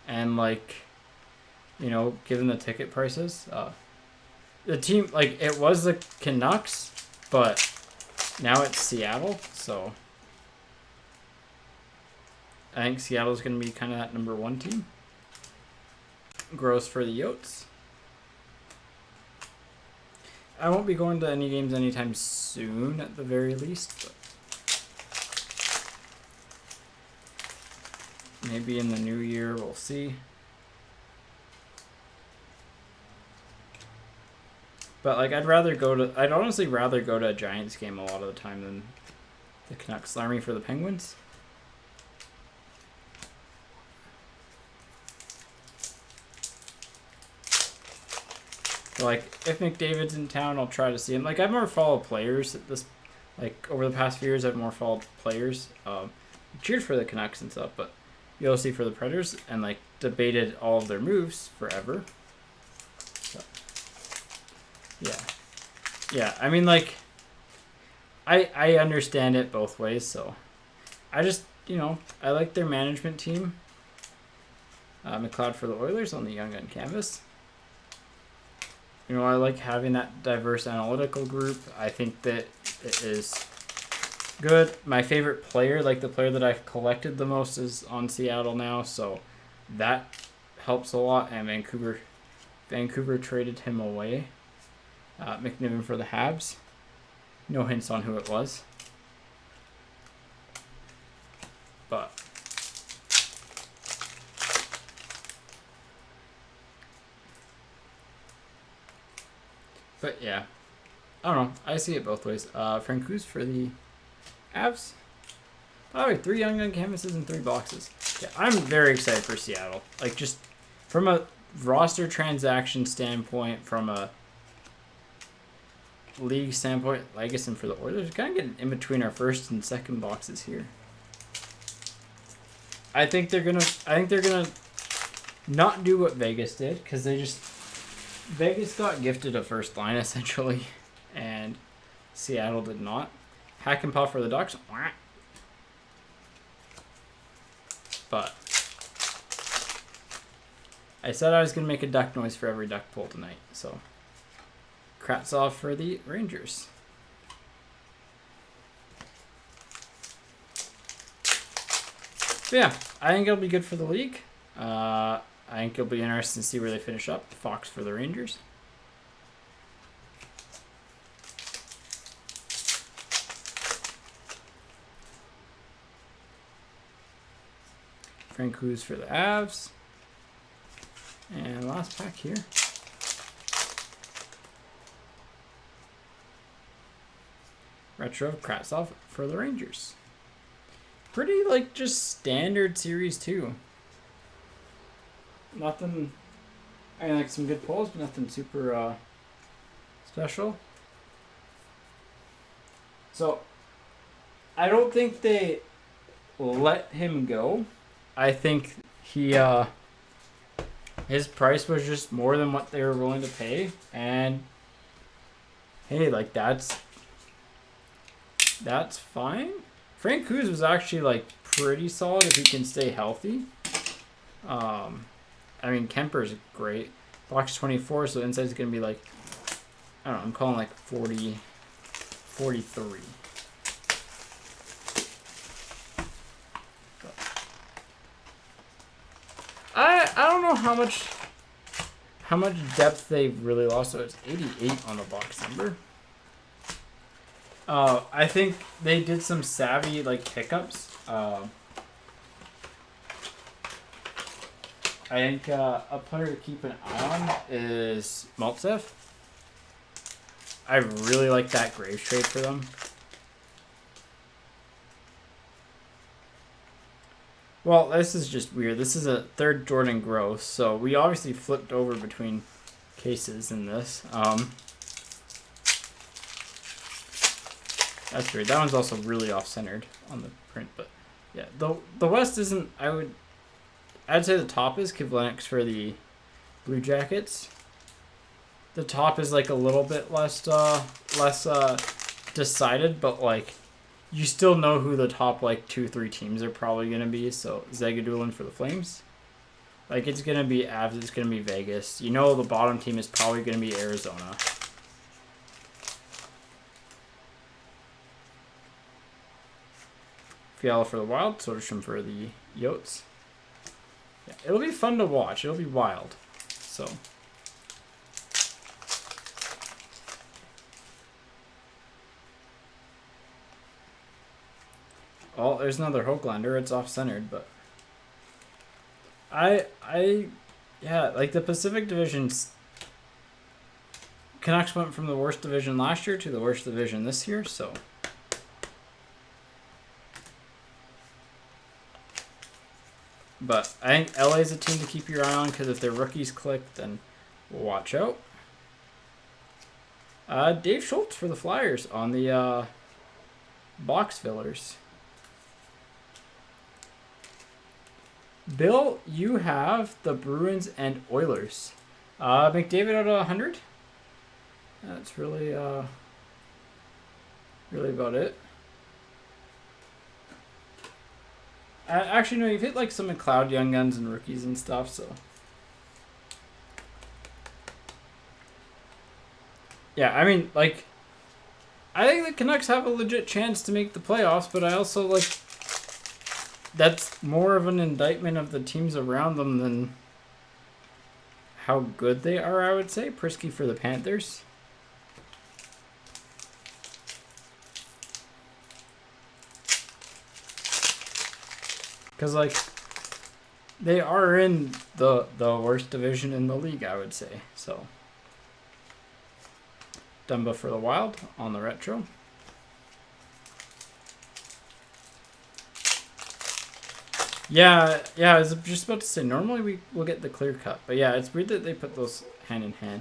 And, like, you know, given the ticket prices, the team, like, it was the Canucks, but now it's Seattle, so I think Seattle's going to be kind of that number 1 team. Gross for the Yotes. I won't be going to any games anytime soon, at the very least. But maybe in the new year, we'll see. But like, I'd honestly rather go to a Giants game a lot of the time than the Canucks. Larmy for the Penguins. Like, if McDavid's in town, I'll try to see him. Like, I've more followed players at this, like, over the past few years, I've more followed players. Cheered for the Canucks and stuff, but you'll see for the Predators, and, like, debated all of their moves forever. So, yeah. Yeah, I mean, like, I understand it both ways, so I just, you know, I like their management team. McLeod for the Oilers on the Young Gun canvas. You know, I like having that diverse analytical group. I think that it is good. My favorite player, like the player that I've collected the most, is on Seattle now, so that helps a lot. And Vancouver traded him away. McNiven for the Habs. No hints on who it was. But yeah, I don't know. I see it both ways. Francouz for the Avs. All right, 3 Young Gun canvases and 3 boxes. Yeah, I'm very excited for Seattle. Like, just from a roster transaction standpoint, from a league standpoint, I guess, and for the Oilers, we're kind of getting in between our first and second boxes here. I think they're gonna not do what Vegas did, because Vegas got gifted a first line essentially, and Seattle did not. Hack and Puff for the Ducks. But I said I was going to make a duck noise for every duck pull tonight. So Kravtsov for the Rangers. But yeah, I think it'll be good for the league. I think it'll be interesting to see where they finish up. Fox for the Rangers. Francouz for the Avs. And last pack here. Retro Kravtsov for the Rangers. Pretty, like, just standard series too. Nothing, I mean, like some good pulls, but nothing super special. So, I don't think they let him go. I think his price was just more than what they were willing to pay, and hey, like that's fine. Francouz was actually like pretty solid if he can stay healthy. I mean, Kemper's great. Box 24, so inside is going to be like, I don't know, I'm calling like 40, 43. I don't know how much depth they really lost. So it's 88 on the box number. I think they did some savvy like hiccups. I think a player to keep an eye on is Maltsev. I really like that Graves trade for them. Well, this is just weird. This is a third Jordan Gross, so we obviously flipped over between cases in this. That's weird. That one's also really off-centered on the print, but yeah, the West isn't. I'd say the top is Kivlenix for the Blue Jackets. The top is like a little bit less decided, but like you still know who the top like 2-3 teams are probably gonna be. So Zagadulin for the Flames. Like it's gonna be Avs, it's gonna be Vegas. You know the bottom team is probably gonna be Arizona. Fiala for the Wild, Soderstrom for the Yotes. Yeah, it'll be fun to watch. It'll be wild. So. Oh, there's another Hoglander. It's off-centered, but yeah, like the Pacific Division's Canucks went from the worst division last year to the worst division this year, so. But I think LA's a team to keep your eye on because if their rookies click, then watch out. Dave Schultz for the Flyers on the box fillers. Bill, you have the Bruins and Oilers. McDavid out of 100. That's really about it. Actually, no, you've hit like some McLeod Young Guns and rookies and stuff, so. Yeah, I mean, like, I think the Canucks have a legit chance to make the playoffs, but I also, like, that's more of an indictment of the teams around them than how good they are, I would say. Prisky for the Panthers. Because, like, they are in the worst division in the league, I would say. So, Dumba for the Wild on the retro. Yeah, I was just about to say, normally we will get the clear cut. But yeah, it's weird that they put those hand in hand.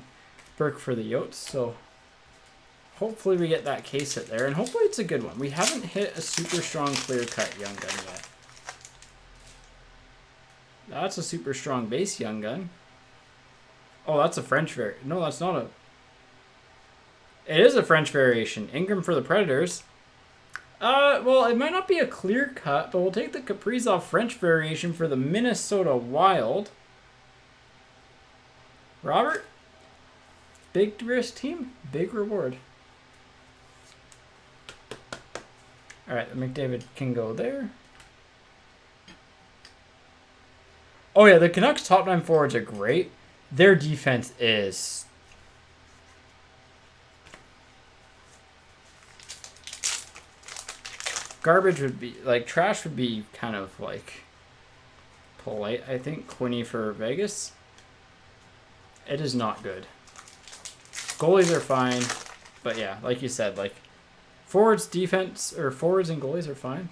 Burke for the Yotes, so hopefully we get that case hit there. And hopefully it's a good one. We haven't hit a super strong clear cut Young Gun yet. That's a super strong base Young Gun. Oh, that's a French variation. No, that's not a... It is a French variation. Ingram for the Predators. Well, it might not be a clear cut, but we'll take the Kaprizov French variation for the Minnesota Wild. Robert? Big risk team, big reward. Alright, the McDavid can go there. Oh yeah, the Canucks' top 9 forwards are great. Their defense is... Garbage would be... Like, trash would be kind of, like, polite, I think. Quinney for Vegas. It is not good. Goalies are fine. But yeah, like you said, like, forwards, defense, or forwards and goalies are fine.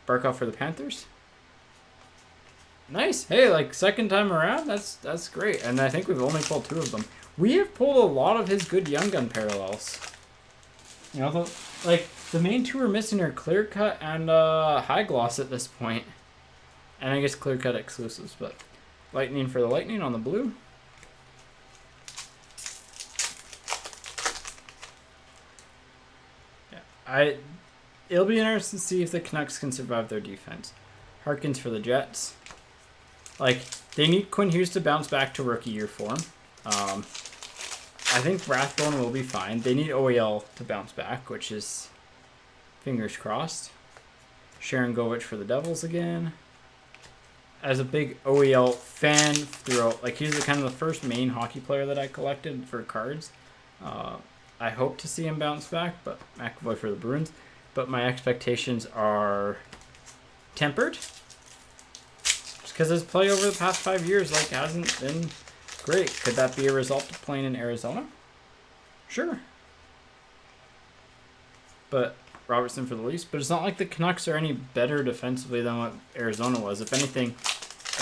Barkov for the Panthers. Nice. Hey, like, second time around, that's great. And I think we've only pulled 2 of them. We have pulled a lot of his good Young Gun parallels. You know, like, the main 2 we're missing are Clear Cut and High Gloss at this point. And I guess Clear Cut exclusives, but Lightning for the Lightning on the blue. Yeah, it'll be interesting to see if the Canucks can survive their defense. Harkins for the Jets. Like, they need Quinn Hughes to bounce back to rookie year form. I think Rathbone will be fine. They need OEL to bounce back, which is fingers crossed. Sharon Govich for the Devils again. As a big OEL fan throughout, like, he's kind of the first main hockey player that I collected for cards. I hope to see him bounce back, but McAvoy for the Bruins. But my expectations are tempered. Because his play over the past 5 years, like, hasn't been great. Could that be a result of playing in Arizona? Sure. But Robertson for the Leafs. But it's not like the Canucks are any better defensively than what Arizona was. If anything,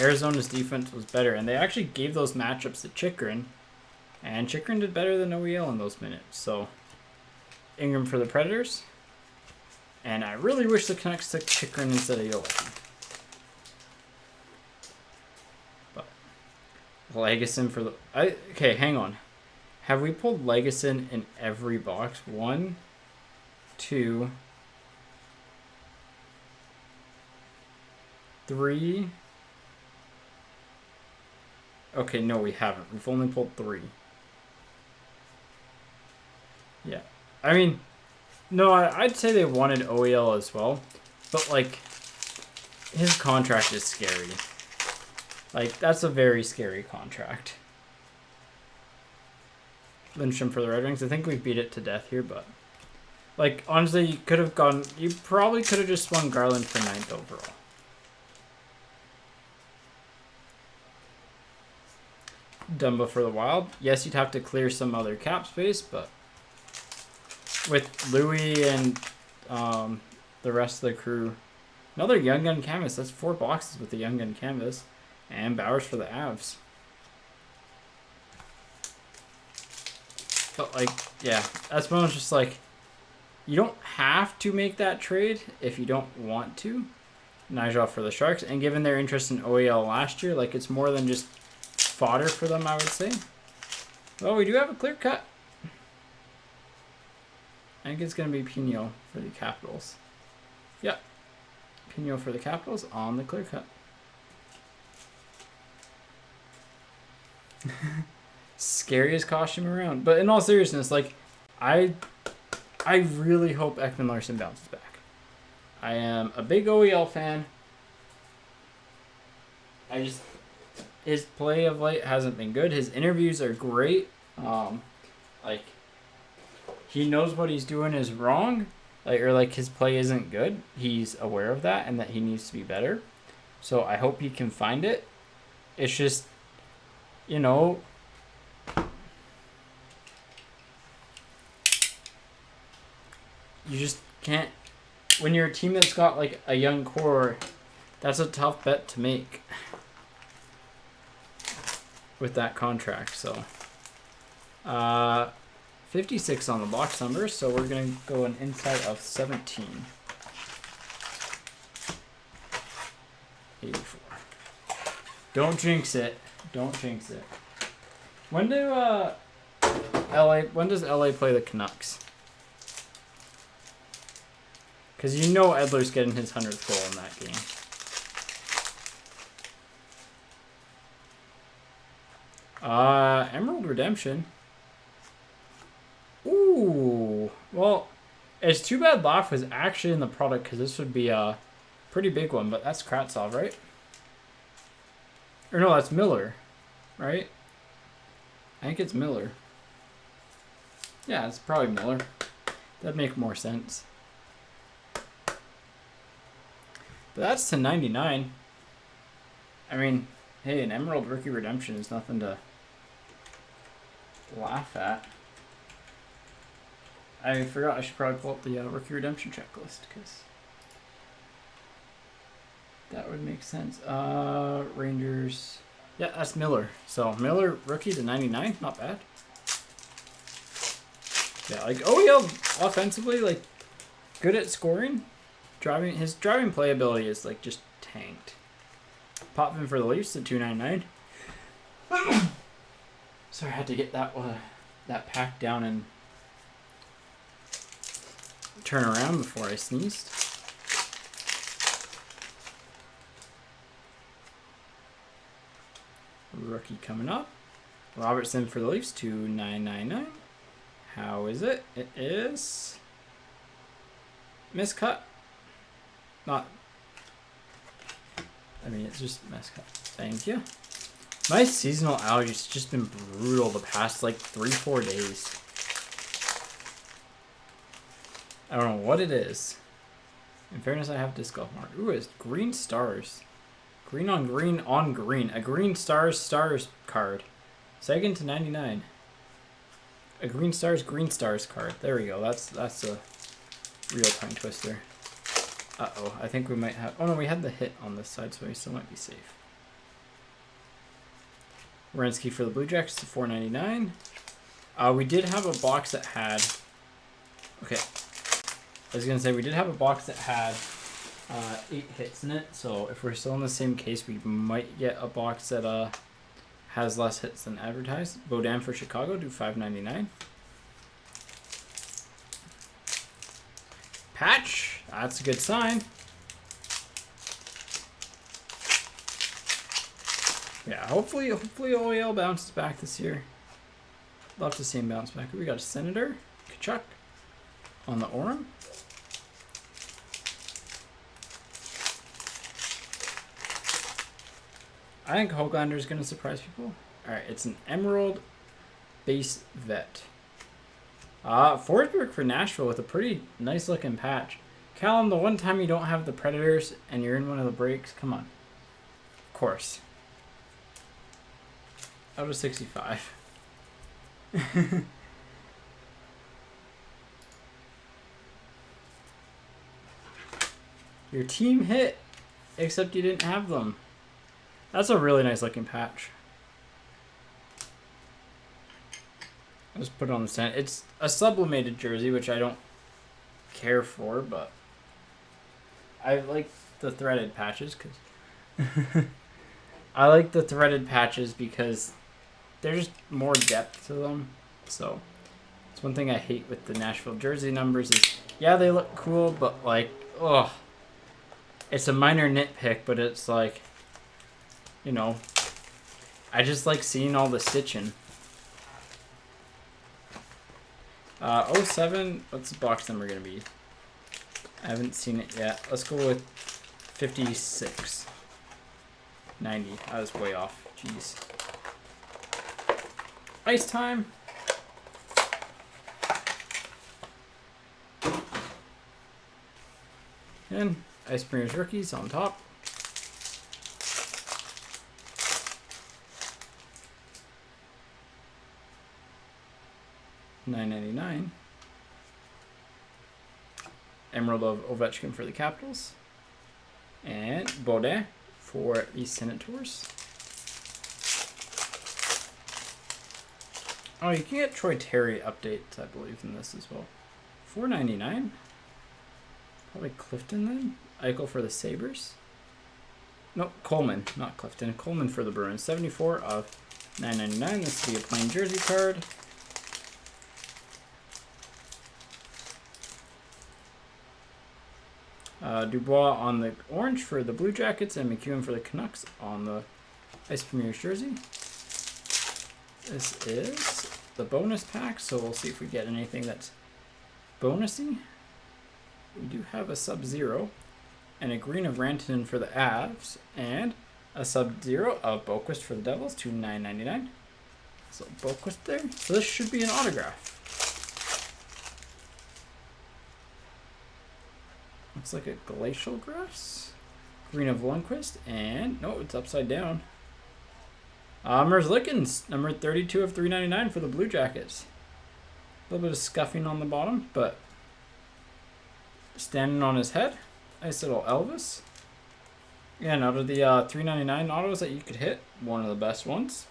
Arizona's defense was better. And they actually gave those matchups to Chychrun. And Chychrun did better than OEL in those minutes. So, Ingram for the Predators. And I really wish the Canucks took Chychrun instead of Joel. Legason for the... Okay, hang on. Have we pulled Legason in every box? 1, 2, 3. Okay, no, we haven't. We've only pulled 3. Yeah. I mean, no, I'd say they wanted OEL as well. But, like, his contract is scary. Like, that's a very scary contract. Lindstrom for the Red Wings. I think we beat it to death here, but... Like, honestly, you could have gone... You probably could have just swung Garland for 9th overall. Dumba for the Wild. Yes, you'd have to clear some other cap space, but... With Louis and the rest of the crew... Another Young Gun canvas. That's 4 boxes with the Young Gun canvas. And Bowers for the Avs. But, like, yeah. That's when I was just like, you don't have to make that trade if you don't want to. Nigel for the Sharks. And given their interest in OEL last year, like, it's more than just fodder for them, I would say. Well, we do have a clear cut. I think it's going to be Pino for the Capitals. Yep. Pino for the Capitals on the clear cut. Scariest costume around. But in all seriousness, like, I really hope Ekman Larsson bounces back. I am a big OEL fan. His play of late hasn't been good. His interviews are great. Like, he knows what he's doing is wrong. Like his play isn't good. He's aware of that and that he needs to be better. So I hope he can find it. It's just, you know, you just can't. When you're a team that's got like a young core, that's a tough bet to make with that contract. So, 56 on the box number, so we're gonna go an inside of 17. 84. Don't jinx it. Don't jinx it. When does LA play the Canucks? Because you know Edler's getting his 100th goal in that game. Emerald Redemption. Ooh. Well, it's too bad Laugh was actually in the product because this would be a pretty big one, but that's Kravtsov, right? Or no, that's Miller, right? I think it's Miller. Yeah, it's probably Miller. That'd make more sense. But that's to 99. I mean, hey, an Emerald Rookie Redemption is nothing to laugh at. I forgot I should probably pull up the Rookie Redemption checklist because that would make sense. Rangers. Yeah, that's Miller. So Miller Rookie to 99, not bad. Yeah, like OEL offensively, like good at scoring. His driving playability is like just tanked. Potvin for the Leafs at 299. Sorry, I had to get that pack down and turn around before I sneezed. Rookie coming up. Robertson for the Leafs, 2,999. How is it? It is miscut. Not. I mean, it's just miscut. Thank you. My seasonal allergies just been brutal the past like 3-4 days. I don't know what it is. In fairness, I have disc golf mark. Ooh, it's green stars. Green on green on green. A green stars card. Second to 99. A green stars card. There we go. That's a real tongue twister. Uh-oh. I think we might have... Oh, no, we had the hit on this side, so we still might be safe. Werenski for the Blue Jackets to 499. We did have a box that had... Okay. I was going to say, we did have a box that had 8 hits in it, so if we're still in the same case, we might get a box that has less hits than advertised. Bodan for Chicago, do $5.99. Patch, that's a good sign. Yeah, hopefully OEL bounces back this year. Love to see him bounce back. We got a Senator, Kachuk on the Orem. I think Hoglander is going to surprise people. All right, it's an Emerald base vet. Forsberg for Nashville with a pretty nice looking patch. Callum, the one time you don't have the Predators and you're in one of the breaks, come on. Of course. Out of 65. Your team hit, except you didn't have them. That's a really nice looking patch. I'll just put it on the stand. It's a sublimated jersey, which I don't care for, but I like the threaded patches because I like the threaded patches because there's more depth to them. So it's one thing I hate with the Nashville jersey numbers is, yeah, they look cool, but like, ugh. It's a minor nitpick, but it's like, you know, I just like seeing all the stitching. 07, what's the box number going to be? I haven't seen it yet. Let's go with 56. 90. I was way off. Jeez. Ice time. And Ice Premier's rookies on top. $9.99. Emerald of Ovechkin for the Capitals. And Baudin for the Senators. Oh, you can get Troy Terry updates, I believe, in this as well. $4.99. Probably Clifton then. Eichel for the Sabres. Nope, Coleman, not Clifton. Coleman for the Bruins. 74 of $9.99. This will be a plain jersey card. Dubois on the orange for the Blue Jackets and McEwen for the Canucks on the Ice Premier's jersey. This is the bonus pack, so we'll see if we get anything that's bonusy. We do have a Sub-Zero and a green of Rantanen for the Avs and a Sub-Zero of Boquist for the Devils to $9.99. So Boquist there. So this should be an autograph. Looks like a Glacial Grass. Green of Lundqvist and no, it's upside down. Merzlikins, number 32 of $3.99 for the Blue Jackets. A little bit of scuffing on the bottom, but standing on his head. Nice little Elvis. Again, out of the $3.99 autos that you could hit, one of the best ones.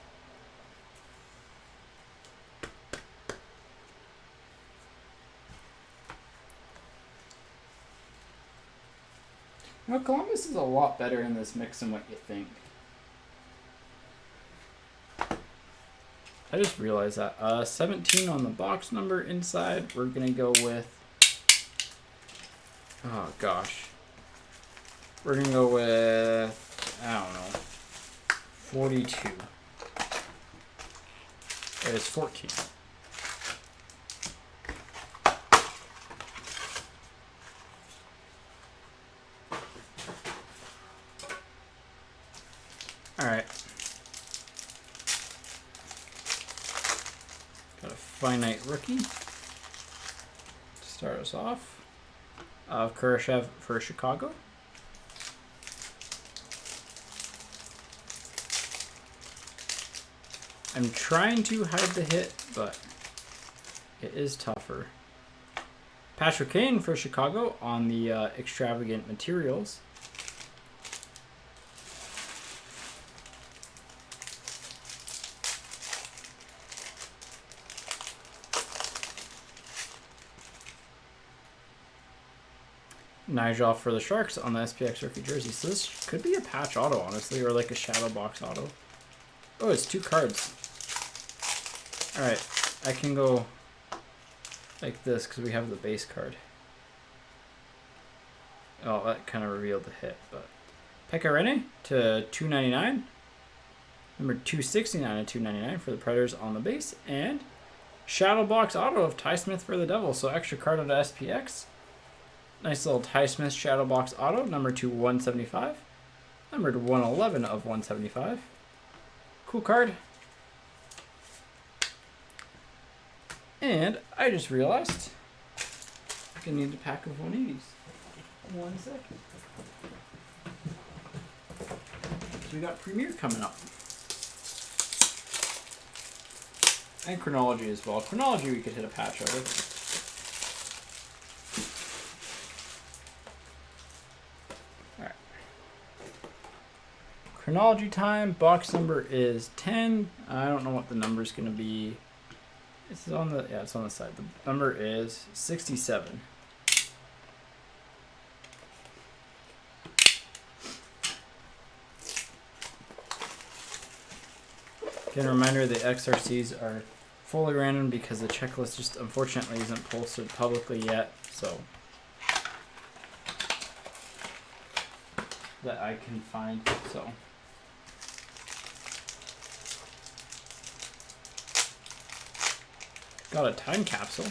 You know, Columbus is a lot better in this mix than what you think. I just realized that. 17 on the box number inside. We're going to go with... Oh, gosh. We're going to go with... I don't know. 42. It is 14. Alright. Got a finite rookie to start us off. Kurashev for Chicago. I'm trying to hide the hit, but it is tougher. Patrick Kane for Chicago on the extravagant materials. Nigel for the Sharks on the SPX rookie jersey. So this could be a patch auto, honestly, or like a shadow box auto. Oh, it's 2 cards. Alright, I can go like this because we have the base card. Oh, that kind of revealed the hit, but Pekka Rinne to $2.99. Number 269 to $2.99 for the Predators on the base. And shadow box auto of Ty Smith for the Devils. So extra card out of SPX. Nice little Ty Smith shadow box auto, number 2/175. Numbered 111 of 175. Cool card. And I just realized I need a pack of 180s. 1 second. So we got Premier coming up. And Chronology as well. Chronology we could hit a patch out of. Chronology time. Box number is 10. I don't know what the number is going to be. It's on the it's on the side. The number is 67. Again, a reminder: the XRCs are fully random because the checklist just unfortunately isn't posted publicly yet. So. that I can find. So got a time capsule.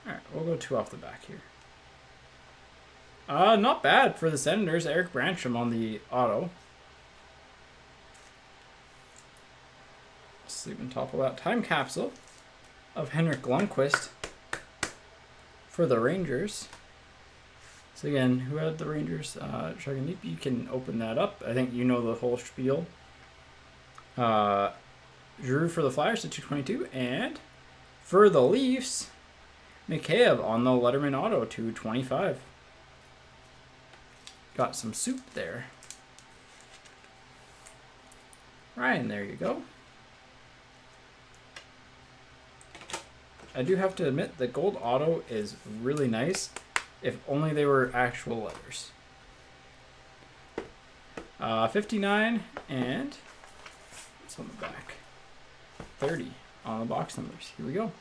Alright, we'll go 2 off the back here. Not bad for the Senators. Eric Branstrom on the auto. Sleeve on top of that. Time capsule of Henrik Lundqvist for the Rangers. So again, who had the Rangers? Shaganip, you can open that up. I think you know the whole spiel. Giroux for the Flyers to 222. And for the Leafs, Mikheyev on the Letterman auto to 225. Got some soup there. Ryan, there you go. I do have to admit the gold auto is really nice. If only they were actual letters. 59 and what's on the back? 30 on the box numbers. Here we go.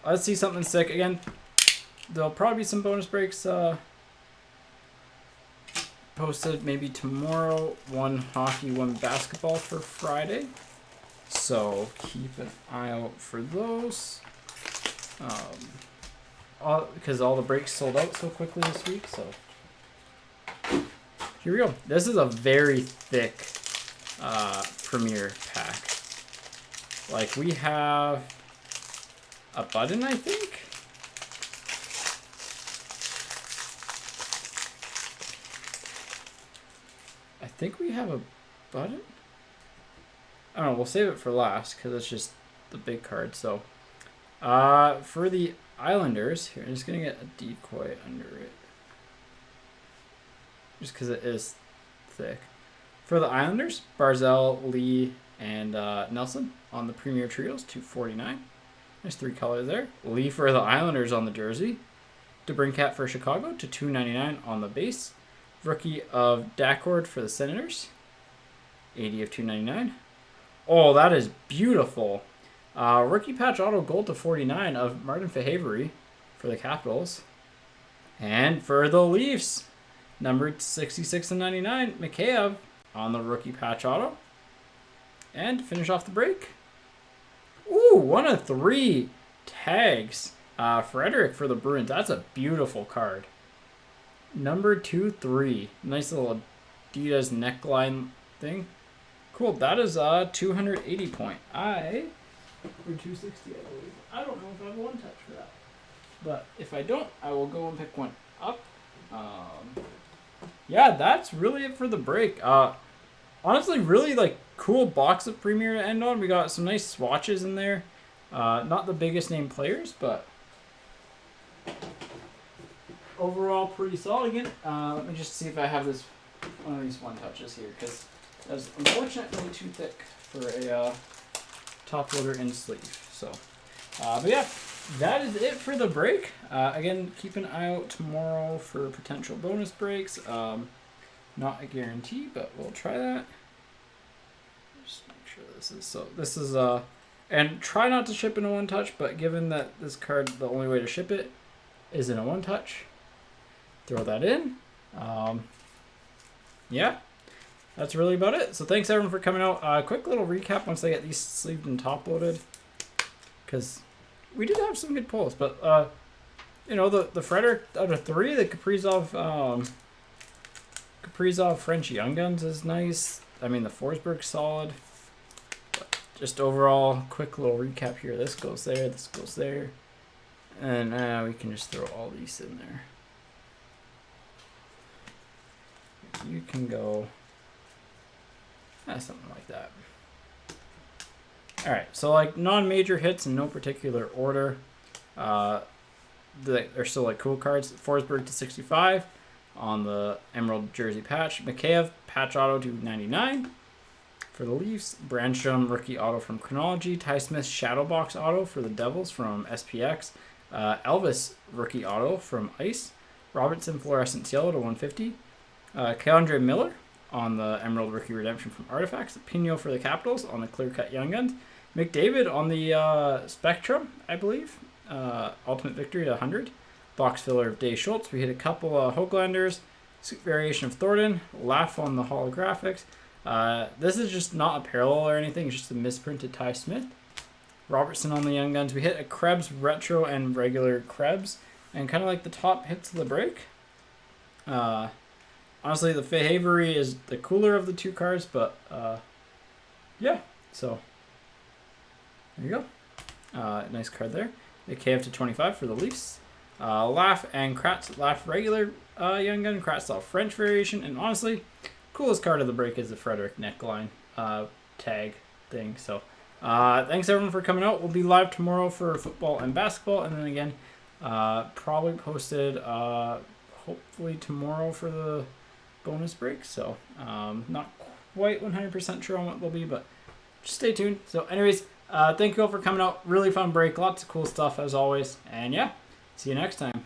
Let's see something sick. Again, there'll probably be some bonus breaks posted maybe tomorrow. 1 hockey, 1 basketball for Friday. So keep an eye out for those. Because all the breaks sold out so quickly this week. So here we go. This is a very thick Premier pack. Like we have a button, I think. I think we have a button. I don't know. We'll save it for last because it's just the big card. So for the Islanders, here, I'm just going to get a decoy under it. Just because it is thick. For the Islanders, Barzal, Lee, and Nelson on the Premier Trios, 249. There's 3 colors there. Lee for the Islanders on the jersey. DeBrincat for Chicago to 299 on the base. Rookie of Dacord for the Senators. 80 of 299. Oh, that is beautiful. Rookie patch auto gold to 49 of Martin Fehervary for the Capitals. And for the Leafs, numbered 66 and 99, Mikheyev on the rookie patch auto. And to finish off the break, ooh, 1 of 3 tags. Frederick for the Bruins. That's a beautiful card. Number 2-3. Nice little Adidas neckline thing. Cool. That is 280 point. Or 260, I believe. I don't know if I have 1 touch for that. But if I don't, I will go and pick one up. Yeah, that's really it for the break. Honestly, really like cool box of Premier to end on. We got some nice swatches in there. Not the biggest name players, but overall pretty solid. Again, let me just see if I have this one of these 1 touches here, because that's unfortunately too thick for a top loader and sleeve. So, but yeah, that is it for the break. Again, keep an eye out tomorrow for potential bonus breaks. Not a guarantee, but we'll try that. Just make sure this is so. This is and try not to ship in a 1 touch. But given that this card, the only way to ship it is in a 1 touch, throw that in. Yeah, that's really about it. So thanks everyone for coming out. Quick little recap once I get these sleeved and top loaded, because we did have some good pulls. But you know, the Frederick out of 3, the Kaprizov French Young Guns is nice. I mean, the Forsberg's solid. But just overall, quick little recap here. This goes there, this goes there. And we can just throw all these in there. You can go something like that. Alright, so like non-major hits in no particular order. They're still like cool cards. Forsberg to 65 on the Emerald jersey patch. Mikheyev patch auto to 99 for the Leafs. Brandstrom rookie auto from Chronology. Ty Smith shadow box auto for the Devils from SPX. Elvis rookie auto from Ice. Robertson fluorescent yellow to 150. Keandre Miller on the Emerald rookie redemption from Artifacts. Pino for the Capitals on the clear cut Young Guns. McDavid on the Spectrum, I believe. Ultimate Victory to 100. Box filler of Day Schultz. We hit a couple of Hoaglanders. Variation of Thornton. Laugh on the holographics. This is just not a parallel or anything. It's just a misprinted Ty Smith. Robertson on the Young Guns. We hit a Krebs Retro and regular Krebs. And kind of like the top hits of the break. Honestly, the Fahavery is the cooler of the two cards, but yeah. So there you go. Nice card there. The KF to 25 for the Leafs. Laugh and Kratz. Laugh regular Young Gun. Kratz French variation. And honestly, coolest card of the break is the Frederick neckline tag thing. So thanks everyone for coming out. We'll be live tomorrow for football and basketball. And then again, probably posted hopefully tomorrow for the bonus break. So not quite 100% sure on what they'll be, but just stay tuned. So anyways, thank you all for coming out. Really fun break. Lots of cool stuff as always. And yeah, see you next time.